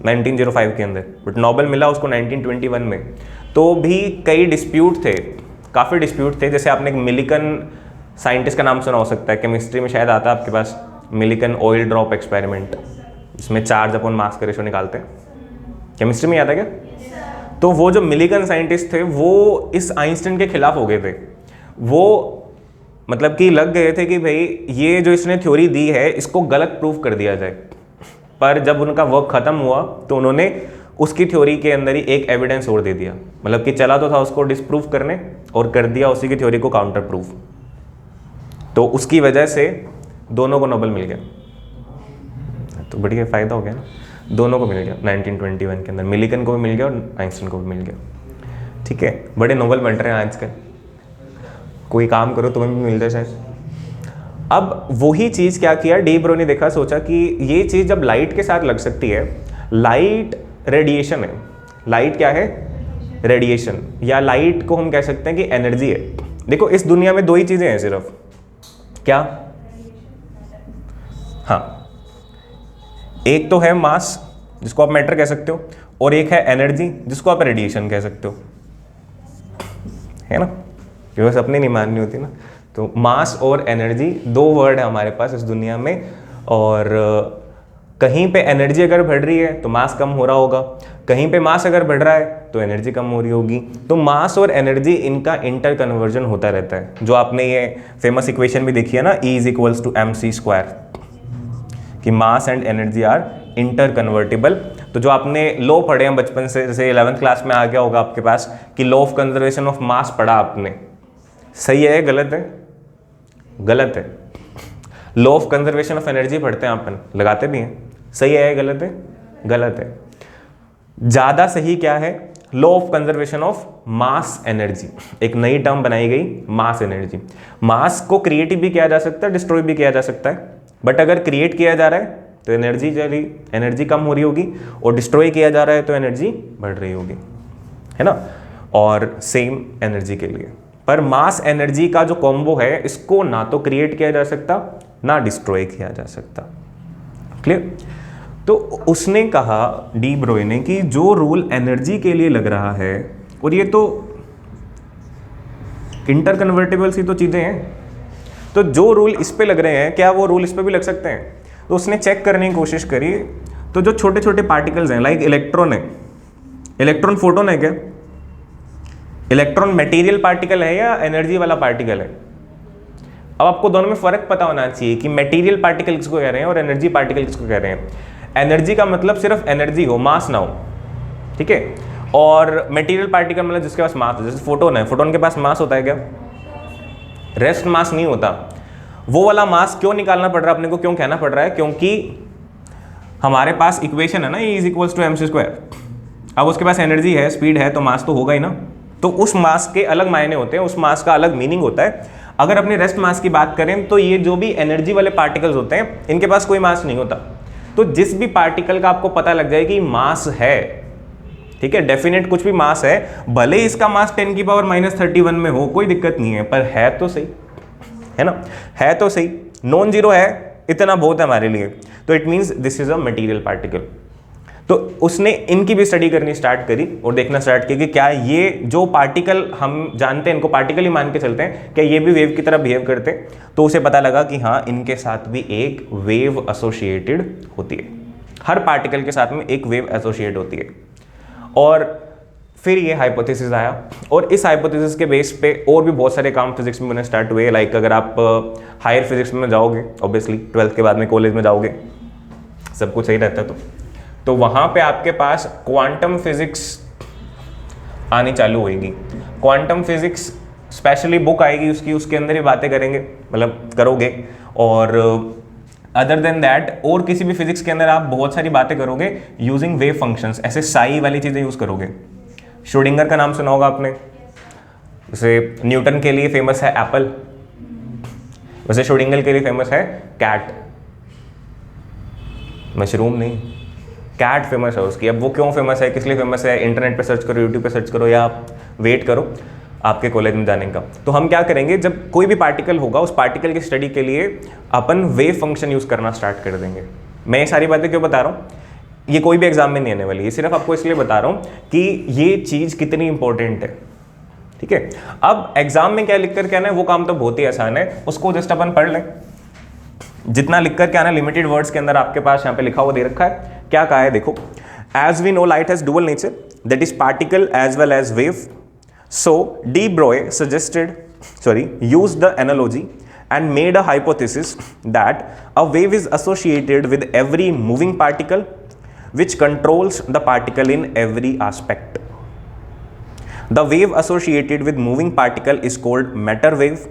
1905 के अंदर, बट नोबेल मिला उसको 1921 में। तो भी कई डिस्प्यूट थे, काफ़ी डिस्प्यूट थे। जैसे आपने एक मिलिकन साइंटिस्ट का नाम सुना हो सकता है, केमिस्ट्री में शायद आता है आपके पास, मिलिकन ऑयल ड्रॉप एक्सपेरिमेंट, इसमें चार्ज अपॉन मास का रेशो निकालते हैं। केमिस्ट्री में आता है क्या? तो वो जो मिलिगन साइंटिस्ट थे वो इस आइंस्टाइन के खिलाफ हो गए थे। वो मतलब कि लग गए थे कि भाई ये जो इसने थ्योरी दी है इसको गलत प्रूफ कर दिया जाए। पर जब उनका वर्क खत्म हुआ तो उन्होंने उसकी थ्योरी के अंदर ही एक एविडेंस और दे दिया, मतलब कि चला तो था उसको डिसप्रूव करने और कर दिया उसी की थ्योरी को काउंटर प्रूफ। तो उसकी वजह से दोनों को नोबेल मिल गया। तो बढ़िया फायदा हो गया ना, दोनों को मिल गया 1921 के अंदर, मिलिगन को भी मिल गया और आइंस्टाइन को भी मिल गया। ठीक है, बड़े नोबेल बन रहे हैं आजकल, कोई काम करो तुम्हें भी मिल जाए शायद। अब वही चीज़ क्या किया डी ब्रो ने, देखा सोचा कि ये चीज़ जब लाइट के साथ लग सकती है, लाइट रेडिएशन है, लाइट क्या है, रेडिएशन, या लाइट को हम कह सकते हैं कि एनर्जी है। देखो इस दुनिया में दो ही चीज़ें हैं सिर्फ, क्या, हाँ, एक तो है मास जिसको आप मैटर कह सकते हो, और एक है एनर्जी जिसको आप रेडिएशन कह सकते हो, है ना, क्योंकि अपनी नहीं माननी होती ना। तो मास और एनर्जी दो वर्ड है हमारे पास इस दुनिया में, और कहीं पे एनर्जी अगर बढ़ रही है तो मास कम हो रहा होगा, कहीं पे मास अगर बढ़ रहा है तो एनर्जी कम हो रही होगी। तो मास और एनर्जी इनका इंटर कन्वर्जन होता रहता है, जो आपने ये फेमस इक्वेशन भी देखी है ना, E = mc², कि mass and energy are interconvertible. तो जो आपने लॉ पढ़े हैं बचपन से, जैसे 11th क्लास में आ गया होगा आपके पास कि law of conservation of mass पढ़ा आपने, सही है गलत है, गलत है। Law of conservation of energy पढ़ते हैं अपन, लगाते भी हैं, सही है गलत है, गलत है। ज्यादा सही क्या है, law of conservation of mass energy, एक नई टर्म बनाई गई, मास एनर्जी। मास को क्रिएट भी किया जा सकता है, डिस्ट्रॉय भी किया जा सकता है, बट अगर क्रिएट किया जा रहा है तो एनर्जी कम हो रही होगी, और डिस्ट्रॉय किया जा रहा है तो एनर्जी बढ़ रही होगी, है ना। और सेम एनर्जी के लिए, पर मास एनर्जी का जो कॉम्बो है इसको ना तो क्रिएट किया जा सकता ना डिस्ट्रॉय किया जा सकता। क्लियर। तो उसने कहा डी ब्रोय ने कि जो रूल एनर्जी के लिए लग रहा है, और ये तो इंटरकन्वर्टेबल सी तो चीजें हैं, तो जो रूल इस पे लग रहे हैं क्या वो रूल इस पे भी लग सकते हैं। तो उसने चेक करने की कोशिश करी, तो जो छोटे छोटे पार्टिकल्स हैं, लाइक इलेक्ट्रॉन है, इलेक्ट्रॉन फोटोन है क्या, इलेक्ट्रॉन मटेरियल पार्टिकल है या एनर्जी वाला पार्टिकल है। अब आपको दोनों में फर्क पता होना चाहिए कि मटेरियल पार्टिकल किसको कह रहे हैं और एनर्जी पार्टिकल किसको कह रहे हैं। एनर्जी का मतलब सिर्फ एनर्जी हो, मास ना हो, ठीक है। और मटेरियल पार्टिकल मतलब जिसके पास मास हो, जैसे फोटोन है, फोटोन के पास मास होता है क्या, रेस्ट मास नहीं होता। वो वाला मास क्यों निकालना पड़ रहा है अपने को, क्यों कहना पड़ रहा है, क्योंकि हमारे पास इक्वेशन है ना, E = mc²। अब उसके पास एनर्जी है, स्पीड है, तो मास तो होगा ही ना। तो उस मास के अलग मायने होते हैं, उस मास का अलग मीनिंग होता है। अगर अपने रेस्ट मास की बात करें तो ये जो भी एनर्जी वाले पार्टिकल्स होते हैं इनके पास कोई मास नहीं होता। तो जिस भी पार्टिकल का आपको पता लग जाए कि मास है, ठीक है, डेफिनेट कुछ भी मास है, भले ही इसका मास 10⁻³ में हो, कोई दिक्कत नहीं है, पर है तो सही, है ना, है तो सही, नॉन जीरो है, इतना बहुत है हमारे लिए। तो it means this is a material particle. तो उसने इनकी भी स्टडी करनी स्टार्ट करी और देखना स्टार्ट किया कि क्या ये जो पार्टिकल हम जानते हैं, इनको पार्टिकल ही मान के चलते हैं, क्या ये भी वेव की तरह बिहेव करते हैं। तो उसे पता लगा कि हाँ, इनके साथ भी एक वेव एसोसिएटेड होती है, हर पार्टिकल के साथ में एक वेव एसोसिएट होती है। और फिर ये हाइपोथेसिस आया, और इस हाइपोथेसिस के बेस पे और भी बहुत सारे काम फिजिक्स में होने स्टार्ट हुए। लाइक अगर आप हायर फिजिक्स में जाओगे, ऑब्वियसली 12th के बाद में कॉलेज में जाओगे, सब कुछ सही रहता है तो वहाँ पे आपके पास क्वांटम फिजिक्स आनी चालू होगी। क्वांटम फिजिक्स स्पेशली बुक आएगी उसकी, उसके अंदर ही बातें करेंगे, मतलब करोगे। और अदर देन दैट और किसी भी फिजिक्स के अंदर आप बहुत सारी बातें करोगे यूजिंग वेव फंक्शंस, ऐसे साई वाली चीज़ें यूज़ करोगे। श्रोडिंगर का नाम सुना होगा आपने, जैसे न्यूटन के लिए फेमस है एप्पल, वैसे श्रोडिंगर के लिए फेमस है कैट, मशरूम नहीं, कैट फेमस है उसकी। अब वो क्यों फेमस है, किस लिए फेमस है, इंटरनेट पे सर्च करो, यूट्यूब पे सर्च करो, या आप वेट करो आपके कॉलेज में जाने का। तो हम क्या करेंगे, जब कोई भी पार्टिकल होगा उस पार्टिकल की स्टडी के लिए अपन वेव फंक्शन यूज़ करना स्टार्ट कर देंगे। मैं ये सारी बातें क्यों बता रहा हूँ, ये कोई भी एग्जाम में नहीं आने वाली, ये सिर्फ आपको इसलिए बता रहा हूँ कि ये चीज़ कितनी इंपॉर्टेंट है, ठीक है। अब एग्जाम में क्या लिख कर के आना है वो काम तो बहुत ही आसान है, उसको जस्ट अपन पढ़ लें। जितना लिख कर के आना, लिमिटेड वर्ड्स के अंदर आपके पास यहाँ पे लिखा हुआ दे रखा है। क्या कहा है देखो, As we know, light has dual nature, that is particle as well as wave. So de Broglie used the analogy and made a hypothesis that a wave is associated with every moving particle which controls the particle in every aspect. The wave associated with moving particle is called matter wave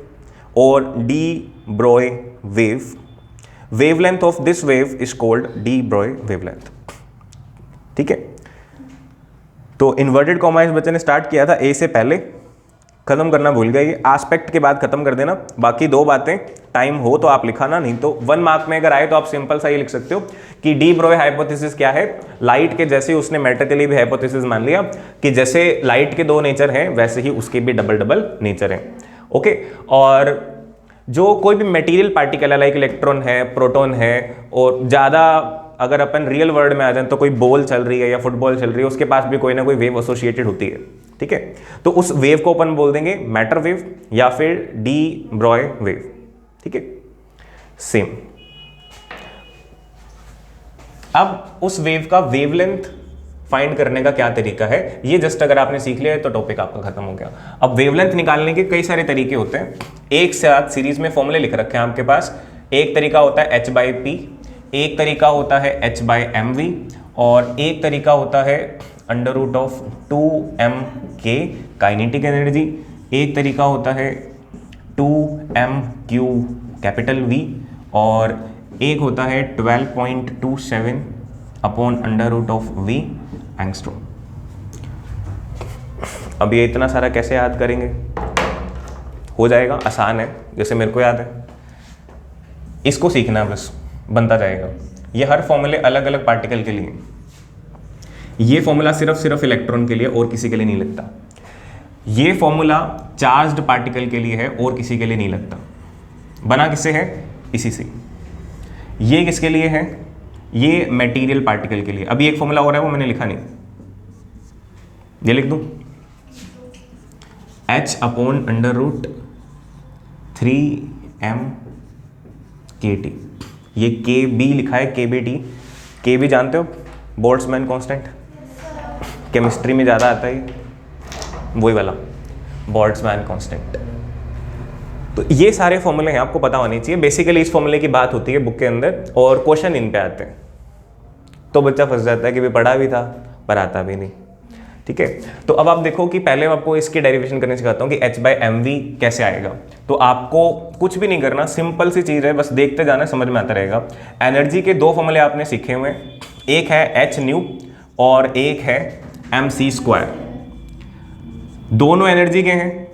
or de Broglie wave. Wavelength of this wave is called de Broglie wavelength. ठीक है, तो इन्वर्टेड कॉमा इस बच्चे ने स्टार्ट किया था ए से पहले, खत्म करना भूल गए, ये एस्पेक्ट के बाद खत्म कर देना, बाकी दो बातें टाइम हो तो आप लिखाना, नहीं तो 1 मार्क में अगर आए तो आप सिंपल सा ये लिख सकते हो कि डी ब्रोगे हाइपोथेसिस क्या है, लाइट के जैसे उसने मैटर के लिए भी हाइपोथेसिस मान लिया कि जैसे लाइट के 2 नेचर हैं वैसे ही उसके भी डबल नेचर हैं। ओके, और जो कोई भी मटेरियल पार्टिकल है लाइक इलेक्ट्रॉन है, प्रोटॉन है, और ज़्यादा अगर अपन रियल वर्ल्ड में आ जाए तो कोई बॉल चल रही है या फुटबॉल चल रही है, उसके पास भी कोई ना कोई वेव एसोसिएटेड होती है। ठीक है, तो उस वेव को अपन बोल देंगे मैटर वेव या फिर डी ब्रोगे वेव। ठीक है, सेम। अब उस वेव का वेवलेंथ फाइंड करने का क्या तरीका है, ये जस्ट अगर आपने सीख लिया है तो टॉपिक आपका खत्म हो गया। अब वेवलेंथ निकालने के कई सारे तरीके होते हैं, एक साथ सीरीज में फॉर्मूले लिख रखे हैं आपके पास। एक तरीका होता है h/p, एक तरीका होता है h/mv, और एक तरीका होता है √2mk काइनेटिक एनर्जी, एक तरीका होता है 2mq कैपिटल V, और एक होता है 12.27 अपॉन √v एंगस्ट्रॉम। अब ये इतना सारा कैसे याद करेंगे, हो जाएगा, आसान है, जैसे मेरे को याद है, इसको सीखना बस, बनता जाएगा। ये हर फॉर्मूले अलग अलग पार्टिकल के लिए, ये फॉर्मूला सिर्फ इलेक्ट्रॉन के लिए और किसी के लिए नहीं लगता। ये फॉर्मूला चार्ज्ड पार्टिकल के लिए है और किसी के लिए नहीं लगता। बना किससे है, इसी से। ये किसके लिए है, ये मटेरियल पार्टिकल के लिए। अभी एक फॉर्मूला हो रहा है वो मैंने लिखा नहीं, ये लिख दूं, h/√3mkt। ये kb लिखा है, kbt। kb जानते हो, बोल्ट्जमैन कांस्टेंट, केमिस्ट्री में ज़्यादा आता है, वही वाला बोल्ट्जमैन कांस्टेंट। तो ये सारे फॉर्मूले हैं, आपको पता होने चाहिए। बेसिकली इस फॉर्मूले की बात होती है बुक के अंदर, और क्वेश्चन इन पे आते हैं, तो बच्चा फंस जाता है कि भाई पढ़ा भी था पर आता भी नहीं। ठीक है, तो अब आप देखो कि पहले मैं आपको इसकी डेरिवेशन करने सिखाता हूँ कि h/mv कैसे आएगा। तो आपको कुछ भी नहीं करना, सिंपल सी चीज़ है, बस देखते जाना, समझ में आता रहेगा। एनर्जी के 2 फॉर्मूले आपने सीखे हुए, एक है hν और एक है mc²। दोनों एनर्जी के हैं,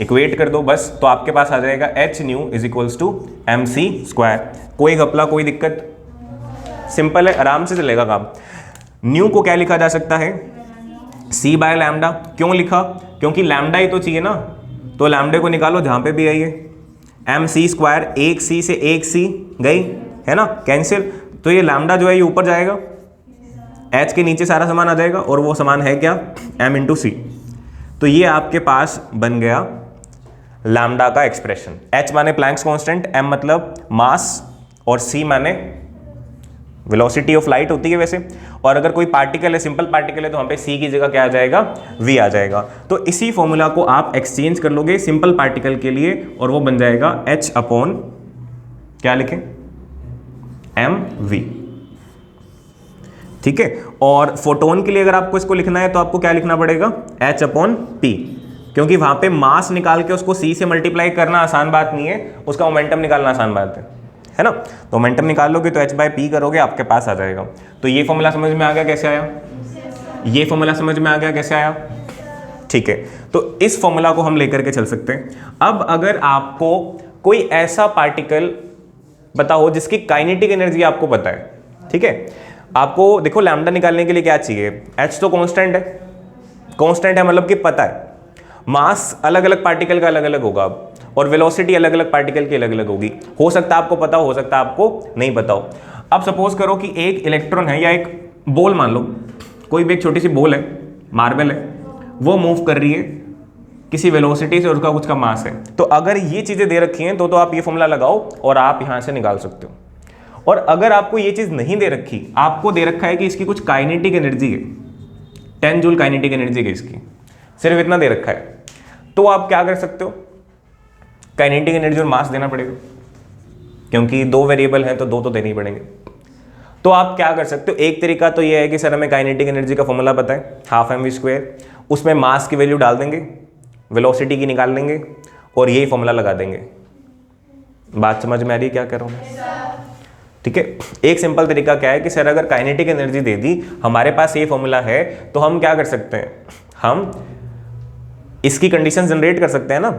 इक्वेट कर दो बस, तो आपके पास आ जाएगा hν = mc²। कोई घपला, कोई दिक्कत, सिंपल है, आराम से चलेगा काम। न्यू को क्या लिखा जा सकता है, c/λ। क्यों लिखा, क्योंकि लैम्डा ही तो चाहिए ना, तो लैम्डे को निकालो जहां पे भी आई है। mc², एक c से एक c गई है ना, कैंसिल, तो ये लैम्डा जो है ये ऊपर जाएगा, h के नीचे सारा सामान आ जाएगा, और वो सामान है क्या, m × c। तो ये आपके पास बन गया लैम्डा का एक्सप्रेशन। h माने प्लैंक्स कांस्टेंट, m मतलब मास, और c माने वेलोसिटी ऑफ लाइट होती है वैसे। और अगर कोई पार्टिकल है, सिंपल पार्टिकल है, तो वहाँ पे c की जगह क्या आ जाएगा, v आ जाएगा। तो इसी फॉर्मूला को आप एक्सचेंज कर लोगे सिंपल पार्टिकल के लिए, और वो बन जाएगा h अपॉन क्या लिखें, mv। ठीक है, और फोटोन के लिए अगर आपको इसको लिखना है तो आपको क्या लिखना पड़ेगा, h/p, क्योंकि वहाँ पे मास निकाल के उसको c से मल्टीप्लाई करना आसान बात नहीं है, उसका मोमेंटम निकालना आसान बात है ना। तो मोमेंटम निकाल लोगे तो h/p करोगे, आपके पास आ जाएगा। तो ये फॉर्मूला समझ में आ गया कैसे आया, ये फॉर्मूला समझ में आ गया कैसे आया। ठीक है, तो इस फॉर्मूला को हम लेकर के चल सकते हैं। अब अगर आपको कोई ऐसा पार्टिकल पता हो जिसकी काइनेटिक एनर्जी आपको पता है, ठीक है, आपको देखो लैम्डा निकालने के लिए क्या चाहिए, h तो कांस्टेंट है, कांस्टेंट है मतलब कि पता है, मास अलग अलग पार्टिकल का अलग अलग होगा, और वेलोसिटी अलग अलग पार्टिकल की अलग अलग होगी। हो सकता है आपको पता हो सकता है आपको नहीं पता हो। अब सपोज करो कि एक इलेक्ट्रॉन है या एक बॉल, मान लो कोई भी एक छोटी सी बॉल है, मार्बल है, वो मूव कर रही है किसी वेलोसिटी से और उसका कुछ का मास है। तो अगर ये चीज़ें दे रखी हैं तो आप ये फॉर्मूला लगाओ और आप यहाँ से निकाल सकते हो। और अगर आपको ये चीज नहीं दे रखी, आपको दे रखा है कि इसकी कुछ काइनेटिक एनर्जी है, 10 जूल काइनेटिक एनर्जी है इसकी, सिर्फ इतना दे रखा है, तो आप क्या कर सकते हो, काइनेटिक एनर्जी और मास देना पड़ेगा, क्योंकि दो वेरिएबल हैं तो दो तो देने ही पड़ेंगे। तो आप क्या कर सकते हो, एक तरीका तो ये है कि सर हमें काइनेटिक एनर्जी का फॉर्मूला पता है, हाफ mv², उसमें मास की वैल्यू डाल देंगे, वेलोसिटी की निकाल लेंगे और यही फॉर्मूला लगा देंगे। बात समझ में आ रही है क्या कर रहा हूँ मैं? ठीक है। एक सिंपल तरीका क्या है कि सर अगर काइनेटिक एनर्जी दे दी, हमारे पास ये फॉर्मूला है, तो हम क्या कर सकते हैं, हम इसकी कंडीशन जनरेट कर सकते हैं ना,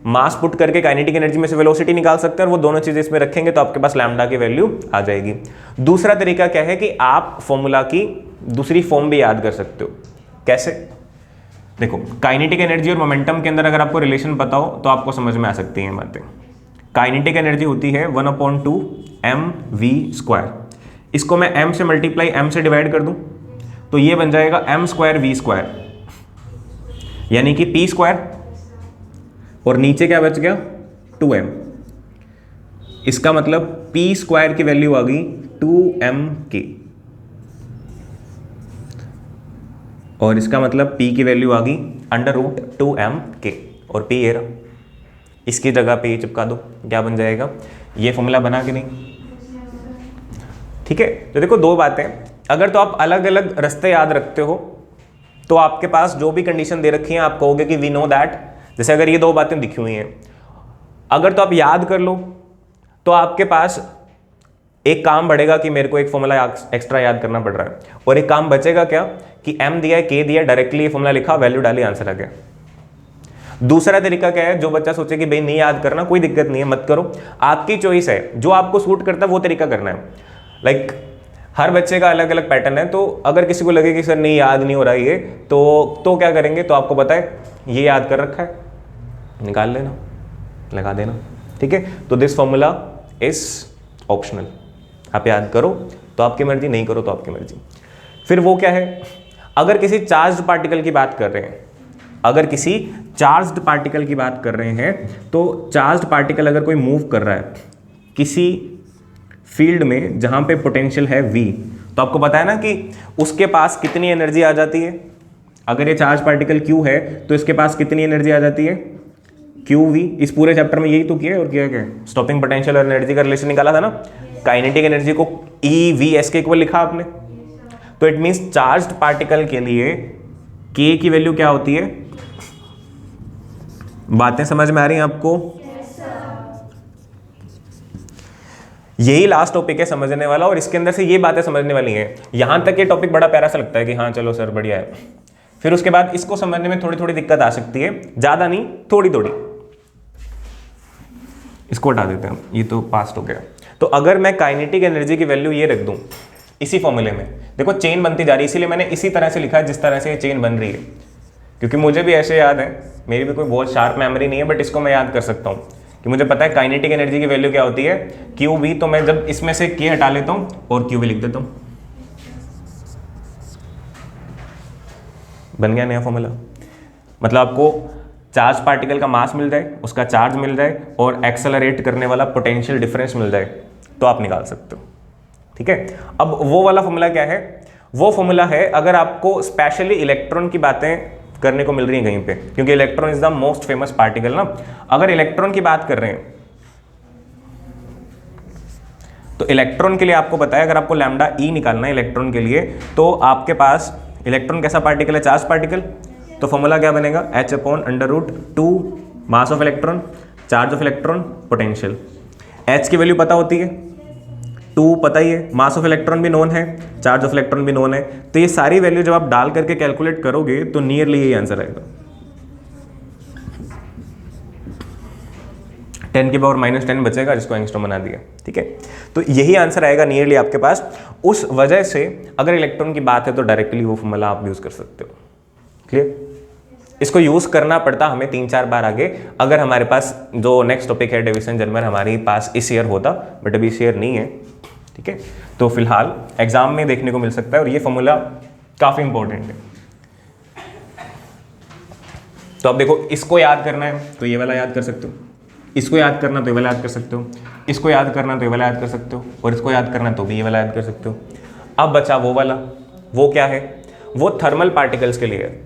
मास पुट करके काइनेटिक एनर्जी में से वेलोसिटी निकाल सकते हैं और वो दोनों चीजें इसमें रखेंगे तो आपके पास लैम्डा की वैल्यू आ जाएगी। दूसरा तरीका क्या है कि आप फॉर्मूला की दूसरी फॉर्म भी याद कर सकते हो। कैसे? देखो, काइनेटिक एनर्जी और मोमेंटम के अंदर अगर आपको रिलेशन पता हो तो आपको समझ में आ सकती हैं बातें। काइनेटिक एनर्जी होती है 1/2 mv², इसको मैं m से मल्टीप्लाई m से डिवाइड कर दूं तो ये बन जाएगा m²v², यानी कि p², और नीचे क्या बच गया 2m। इसका मतलब p² की वैल्यू आ गई 2mk, और इसका मतलब p की वैल्यू आ गई √2mk, और p ये रहा, इसकी जगह पे ये चिपका दो, क्या बन जाएगा, ये फॉर्मूला बना कि नहीं? ठीक है। तो देखो दो बातें, अगर तो आप अलग अलग रास्ते याद रखते हो तो आपके पास जो भी कंडीशन दे रखी है आप कहोगे कि वी नो दैट, जैसे अगर ये दो बातें दिखी हुई हैं, अगर तो आप याद कर लो तो आपके पास एक काम बढ़ेगा कि मेरे को एक फॉर्मूला एक्स्ट्रा याद करना पड़ रहा है, और एक काम बचेगा क्या कि m दिया है, k दिया, डायरेक्टली ये फॉर्मूला लिखा, वैल्यू डाली, आंसर आ गया। दूसरा तरीका क्या है, जो बच्चा सोचे कि भाई नहीं याद करना, कोई दिक्कत नहीं है, मत करो, आपकी चॉइस है, जो आपको सूट करता है वो तरीका करना है। लाइक हर बच्चे का अलग अलग पैटर्न है, तो अगर किसी को लगे कि सर नहीं याद नहीं हो रहा ये, तो क्या करेंगे, तो आपको पता है ये याद कर रखा है, निकाल लेना, लगा देना। ठीक है। तो दिस फॉर्मूला इज ऑप्शनल, आप याद करो तो आपकी मर्जी, नहीं करो तो आपकी मर्जी। फिर वो क्या है, अगर किसी चार्ज्ड पार्टिकल की बात कर रहे हैं, अगर किसी चार्ज्ड पार्टिकल की बात कर रहे हैं, तो चार्ज्ड पार्टिकल अगर कोई मूव कर रहा है किसी फील्ड में जहां पे पोटेंशियल है v, तो आपको पता है ना कि उसके पास कितनी एनर्जी आ जाती है। अगर ये चार्ज पार्टिकल q है तो इसके पास कितनी एनर्जी आ जाती है, qv। इस पूरे चैप्टर में यही तो किया है, और किया क्या, स्टॉपिंग पोटेंशियल और एनर्जी का रिलेशन निकाला था ना। काइनेटिक एनर्जी को EVS के इक्वल लिखा आपने, तो इट मींस चार्ज्ड पार्टिकल के लिए k की वैल्यू क्या होती है? बातें समझ में आ रही हैं आपको? यही लास्ट टॉपिक है समझने वाला, और इसके अंदर से ये बातें समझने वाली हैं। यहां तक ये टॉपिक बड़ा प्यारा सा लगता है कि हाँ चलो सर बढ़िया है, फिर उसके बाद इसको समझने में थोड़ी थोड़ी दिक्कत आ सकती है, ज्यादा नहीं, थोड़ी थोड़ी। इसको हटा देते हैं, ये तो पास्ट हो गया। तो अगर मैं काइनेटिक एनर्जी की वैल्यू ये रख दूं इसी फॉर्मूले में, देखो चेन बनती जा रही है, इसीलिए मैंने इसी तरह से लिखा है जिस तरह से ये चेन बन रही है, क्योंकि मुझे भी ऐसे याद है, मेरी भी कोई बहुत शार्प मेमोरी नहीं है, बट इसको मैं याद कर सकता हूँ कि मुझे पता है काइनेटिक एनर्जी की वैल्यू क्या होती है, QV। तो मैं जब इसमें से K हटा लेता हूँ और QV लिख देता हूँ, बन गया नया फॉर्मूला। मतलब आपको चार्ज पार्टिकल का मास मिल जाए, उसका चार्ज मिल जाए, और एक्सेलरेट करने वाला पोटेंशियल डिफरेंस मिल जाए, तो आप निकाल सकते हो। ठीक है। अब वो वाला फॉर्मूला क्या है, वो फॉर्मूला है अगर आपको स्पेशली इलेक्ट्रॉन की बातें करने को मिल रही है कहीं पे, क्योंकि electron is the most famous particle ना। अगर इलेक्ट्रॉन की बात कर रहे हैं तो इलेक्ट्रॉन के लिए आपको पता है, अगर आपको लैम्डा ई निकालना है इलेक्ट्रॉन के लिए, तो आपके पास इलेक्ट्रॉन कैसा पार्टिकल है, चार्ज पार्टिकल, तो फॉर्मूला क्या बनेगा, h/√2 mass of electron, charge of electron, potential. h की वैल्यू पता होती है, 2 पता ही है, मास ऑफ इलेक्ट्रॉन भी नोन है, चार्ज ऑफ इलेक्ट्रॉन भी नोन है, तो ये सारी वैल्यू जब आप डाल करके कैलकुलेट करोगे तो नियरली यही आंसर आएगा। 10⁻⁻10 बचेगा जिसको एंगस्ट्रॉम बना दिया। ठीक है। तो यही आंसर आएगा नियरली आपके पास। उस वजह से अगर इलेक्ट्रॉन की बात है तो डायरेक्टली वो फॉर्मूला आप यूज कर सकते हो। क्लियर? इसको यूज करना पड़ता हमें 3-4 बार आगे, अगर हमारे पास जो नेक्स्ट टॉपिक है डेविसन जर्मर हमारे पास इस ईयर होता, बट अभी इस ईयर नहीं है। ठीक है। तो फिलहाल एग्जाम में देखने को मिल सकता है, और ये फॉर्मूला काफी इंपॉर्टेंट है। तो अब देखो, इसको याद करना है तो ये वाला याद कर सकते हो, इसको याद करना तो ये वाला याद कर सकते हो, इसको याद करना तो ये वाला याद कर सकते हो, और इसको याद करना तो भी ये वाला याद कर सकते हो। अब बचा वो वाला, वो क्या है? वो थर्मल पार्टिकल्स के लिए है,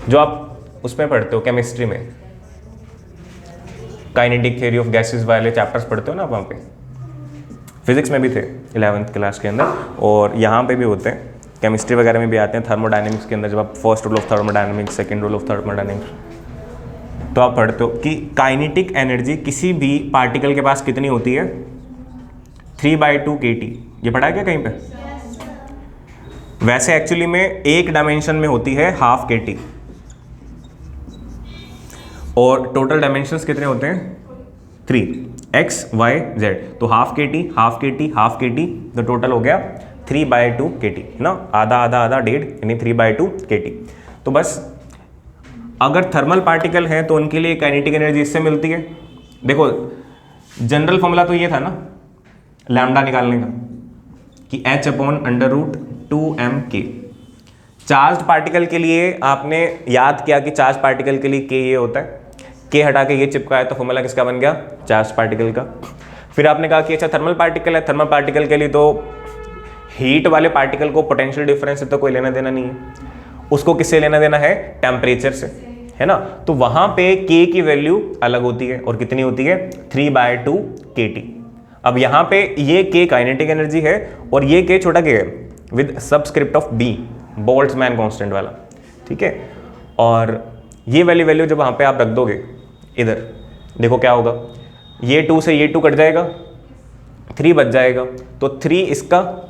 जो आप उसमें पढ़ते हो केमिस्ट्री में, काइनेटिक थ्योरी ऑफ गैसेस वाले चैप्टर्स पढ़ते हो ना वहाँ पे, फिजिक्स में भी थे 11th क्लास के अंदर, और यहाँ पे भी होते हैं, केमिस्ट्री वगैरह में भी आते हैं थर्मोडायनेमिक्स के अंदर। जब आप first rule of thermodynamics, second rule of thermodynamics, तो आप पढ़ते हो कि काइनेटिक एनर्जी किसी भी पार्टिकल के पास कितनी होती है, 3/2 kT। ये पढ़ा है क्या कहीं पे? वैसे एक्चुअली में एक डायमेंशन में होती है 1/2 kT, और टोटल डायमेंशंस कितने होते हैं? 3, x, y, z। तो 1/2 kT, 1/2 kT, 1/2 kT, तो टोटल हो गया 3/2 kT, है ना? आधा आधा आधा डेढ़, यानी 3/2 kT। तो बस अगर थर्मल पार्टिकल है तो उनके लिए काइनेटिक एनर्जी इससे मिलती है। देखो जनरल फॉर्मूला तो ये था ना लैम्डा निकालने का, कि h/√2mk। चार्ज पार्टिकल के लिए आपने याद किया कि चार्ज पार्टिकल के लिए k ये होता है, k हटा के ये चिपका है, तो फॉर्मूला किसका बन गया? चार्ज पार्टिकल का। फिर आपने कहा कि अच्छा थर्मल पार्टिकल है, थर्मल पार्टिकल के लिए तो हीट वाले पार्टिकल को पोटेंशियल डिफरेंस से तो कोई लेना देना नहीं है, उसको किससे लेना देना है? टेम्परेचर से, है ना? तो वहां पे k की वैल्यू अलग होती है, और कितनी होती है? 3/2 kT। अब यहाँ पे ये k काइनेटिक एनर्जी है, और ये k छोटा k है with subscript of b, Boltzmann constant वाला, ठीक है? और ये वाली वैल्यू जब वहाँ पे आप रख दोगे इधर, देखो क्या होगा, ये 2 से ये 2 कट जाएगा, 3 बच जाएगा, तो 3 इसका,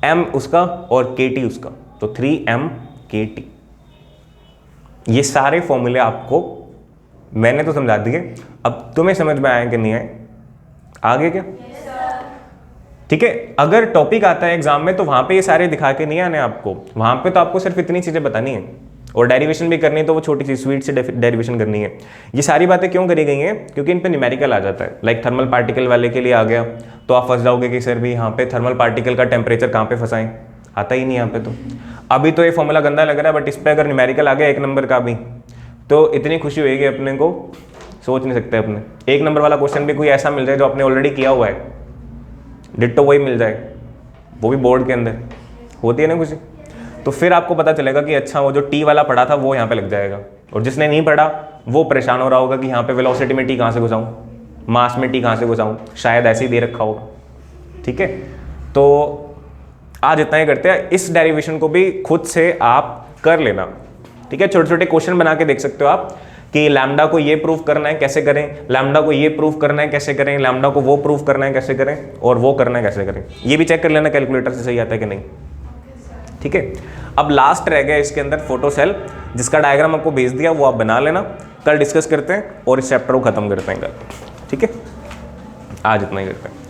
m उसका, और kT उसका, तो 3m kT। ये सारे फॉर्मूले आपको मैंने तो समझा दिए, अब तुम्हें समझ में आए कि नहीं आए? आगे क्या? ठीक है, अगर टॉपिक आता है एग्जाम में तो वहां पे ये सारे दिखा के नहीं आने आपको, वहां पे तो आपको सिर्फ इतनी चीजें बतानी है, और डेरिवेशन भी करनी है तो वो छोटी सी स्वीट से डेरिवेशन करनी है। ये सारी बातें क्यों करी गई हैं? क्योंकि इन पे न्यूमेरिकल आ जाता है। लाइक थर्मल पार्टिकल वाले के लिए आ गया, तो आप फंस जाओगे कि सर भी यहाँ पे थर्मल पार्टिकल का टेम्परेचर कहाँ पे फंसाएं, आता ही नहीं यहाँ पे। तो अभी तो ये फॉर्मूला गंदा लग रहा है, बट इस पर अगर न्यूमेरिकल आ गया 1 नंबर का भी, तो इतनी खुशी होगी अपने को, सोच नहीं सकते अपने। 1 नंबर वाला क्वेश्चन भी कोई ऐसा मिल जाए जो आपने ऑलरेडी किया हुआ है, डिट्टो वही मिल जाए, वो भी बोर्ड के अंदर, होती है ना खुशी। तो फिर आपको पता चलेगा कि अच्छा वो जो टी वाला पढ़ा था वो यहाँ पे लग जाएगा, और जिसने नहीं पढ़ा वो परेशान हो रहा होगा कि यहाँ पे वेलोसिटी में टी कहाँ से घुसाऊँ, मास में टी कहाँ से घुसाऊँ, शायद ऐसे ही दे रखा होगा। ठीक है, तो आज इतना ही करते हैं, इस डेरिवेशन को भी खुद से आप कर लेना। ठीक है, छोटे छोटे क्वेश्चन बना के देख सकते हो आप कि लैम्डा को ये प्रूव करना है कैसे करें, लैम्डा को ये प्रूव करना है कैसे करें, लैम्डा को वो प्रूव करना है कैसे करें, और वो करना है कैसे करें। ये भी चेक कर लेना कैलकुलेटर से सही आता है कि नहीं। ठीक है, अब लास्ट रह गया इसके अंदर फोटो सेल, जिसका डायग्राम आपको भेज दिया, वो आप बना लेना, कल डिस्कस करते हैं और इस चैप्टर को खत्म करते हैं कल। ठीक है, आज इतना ही करते हैं।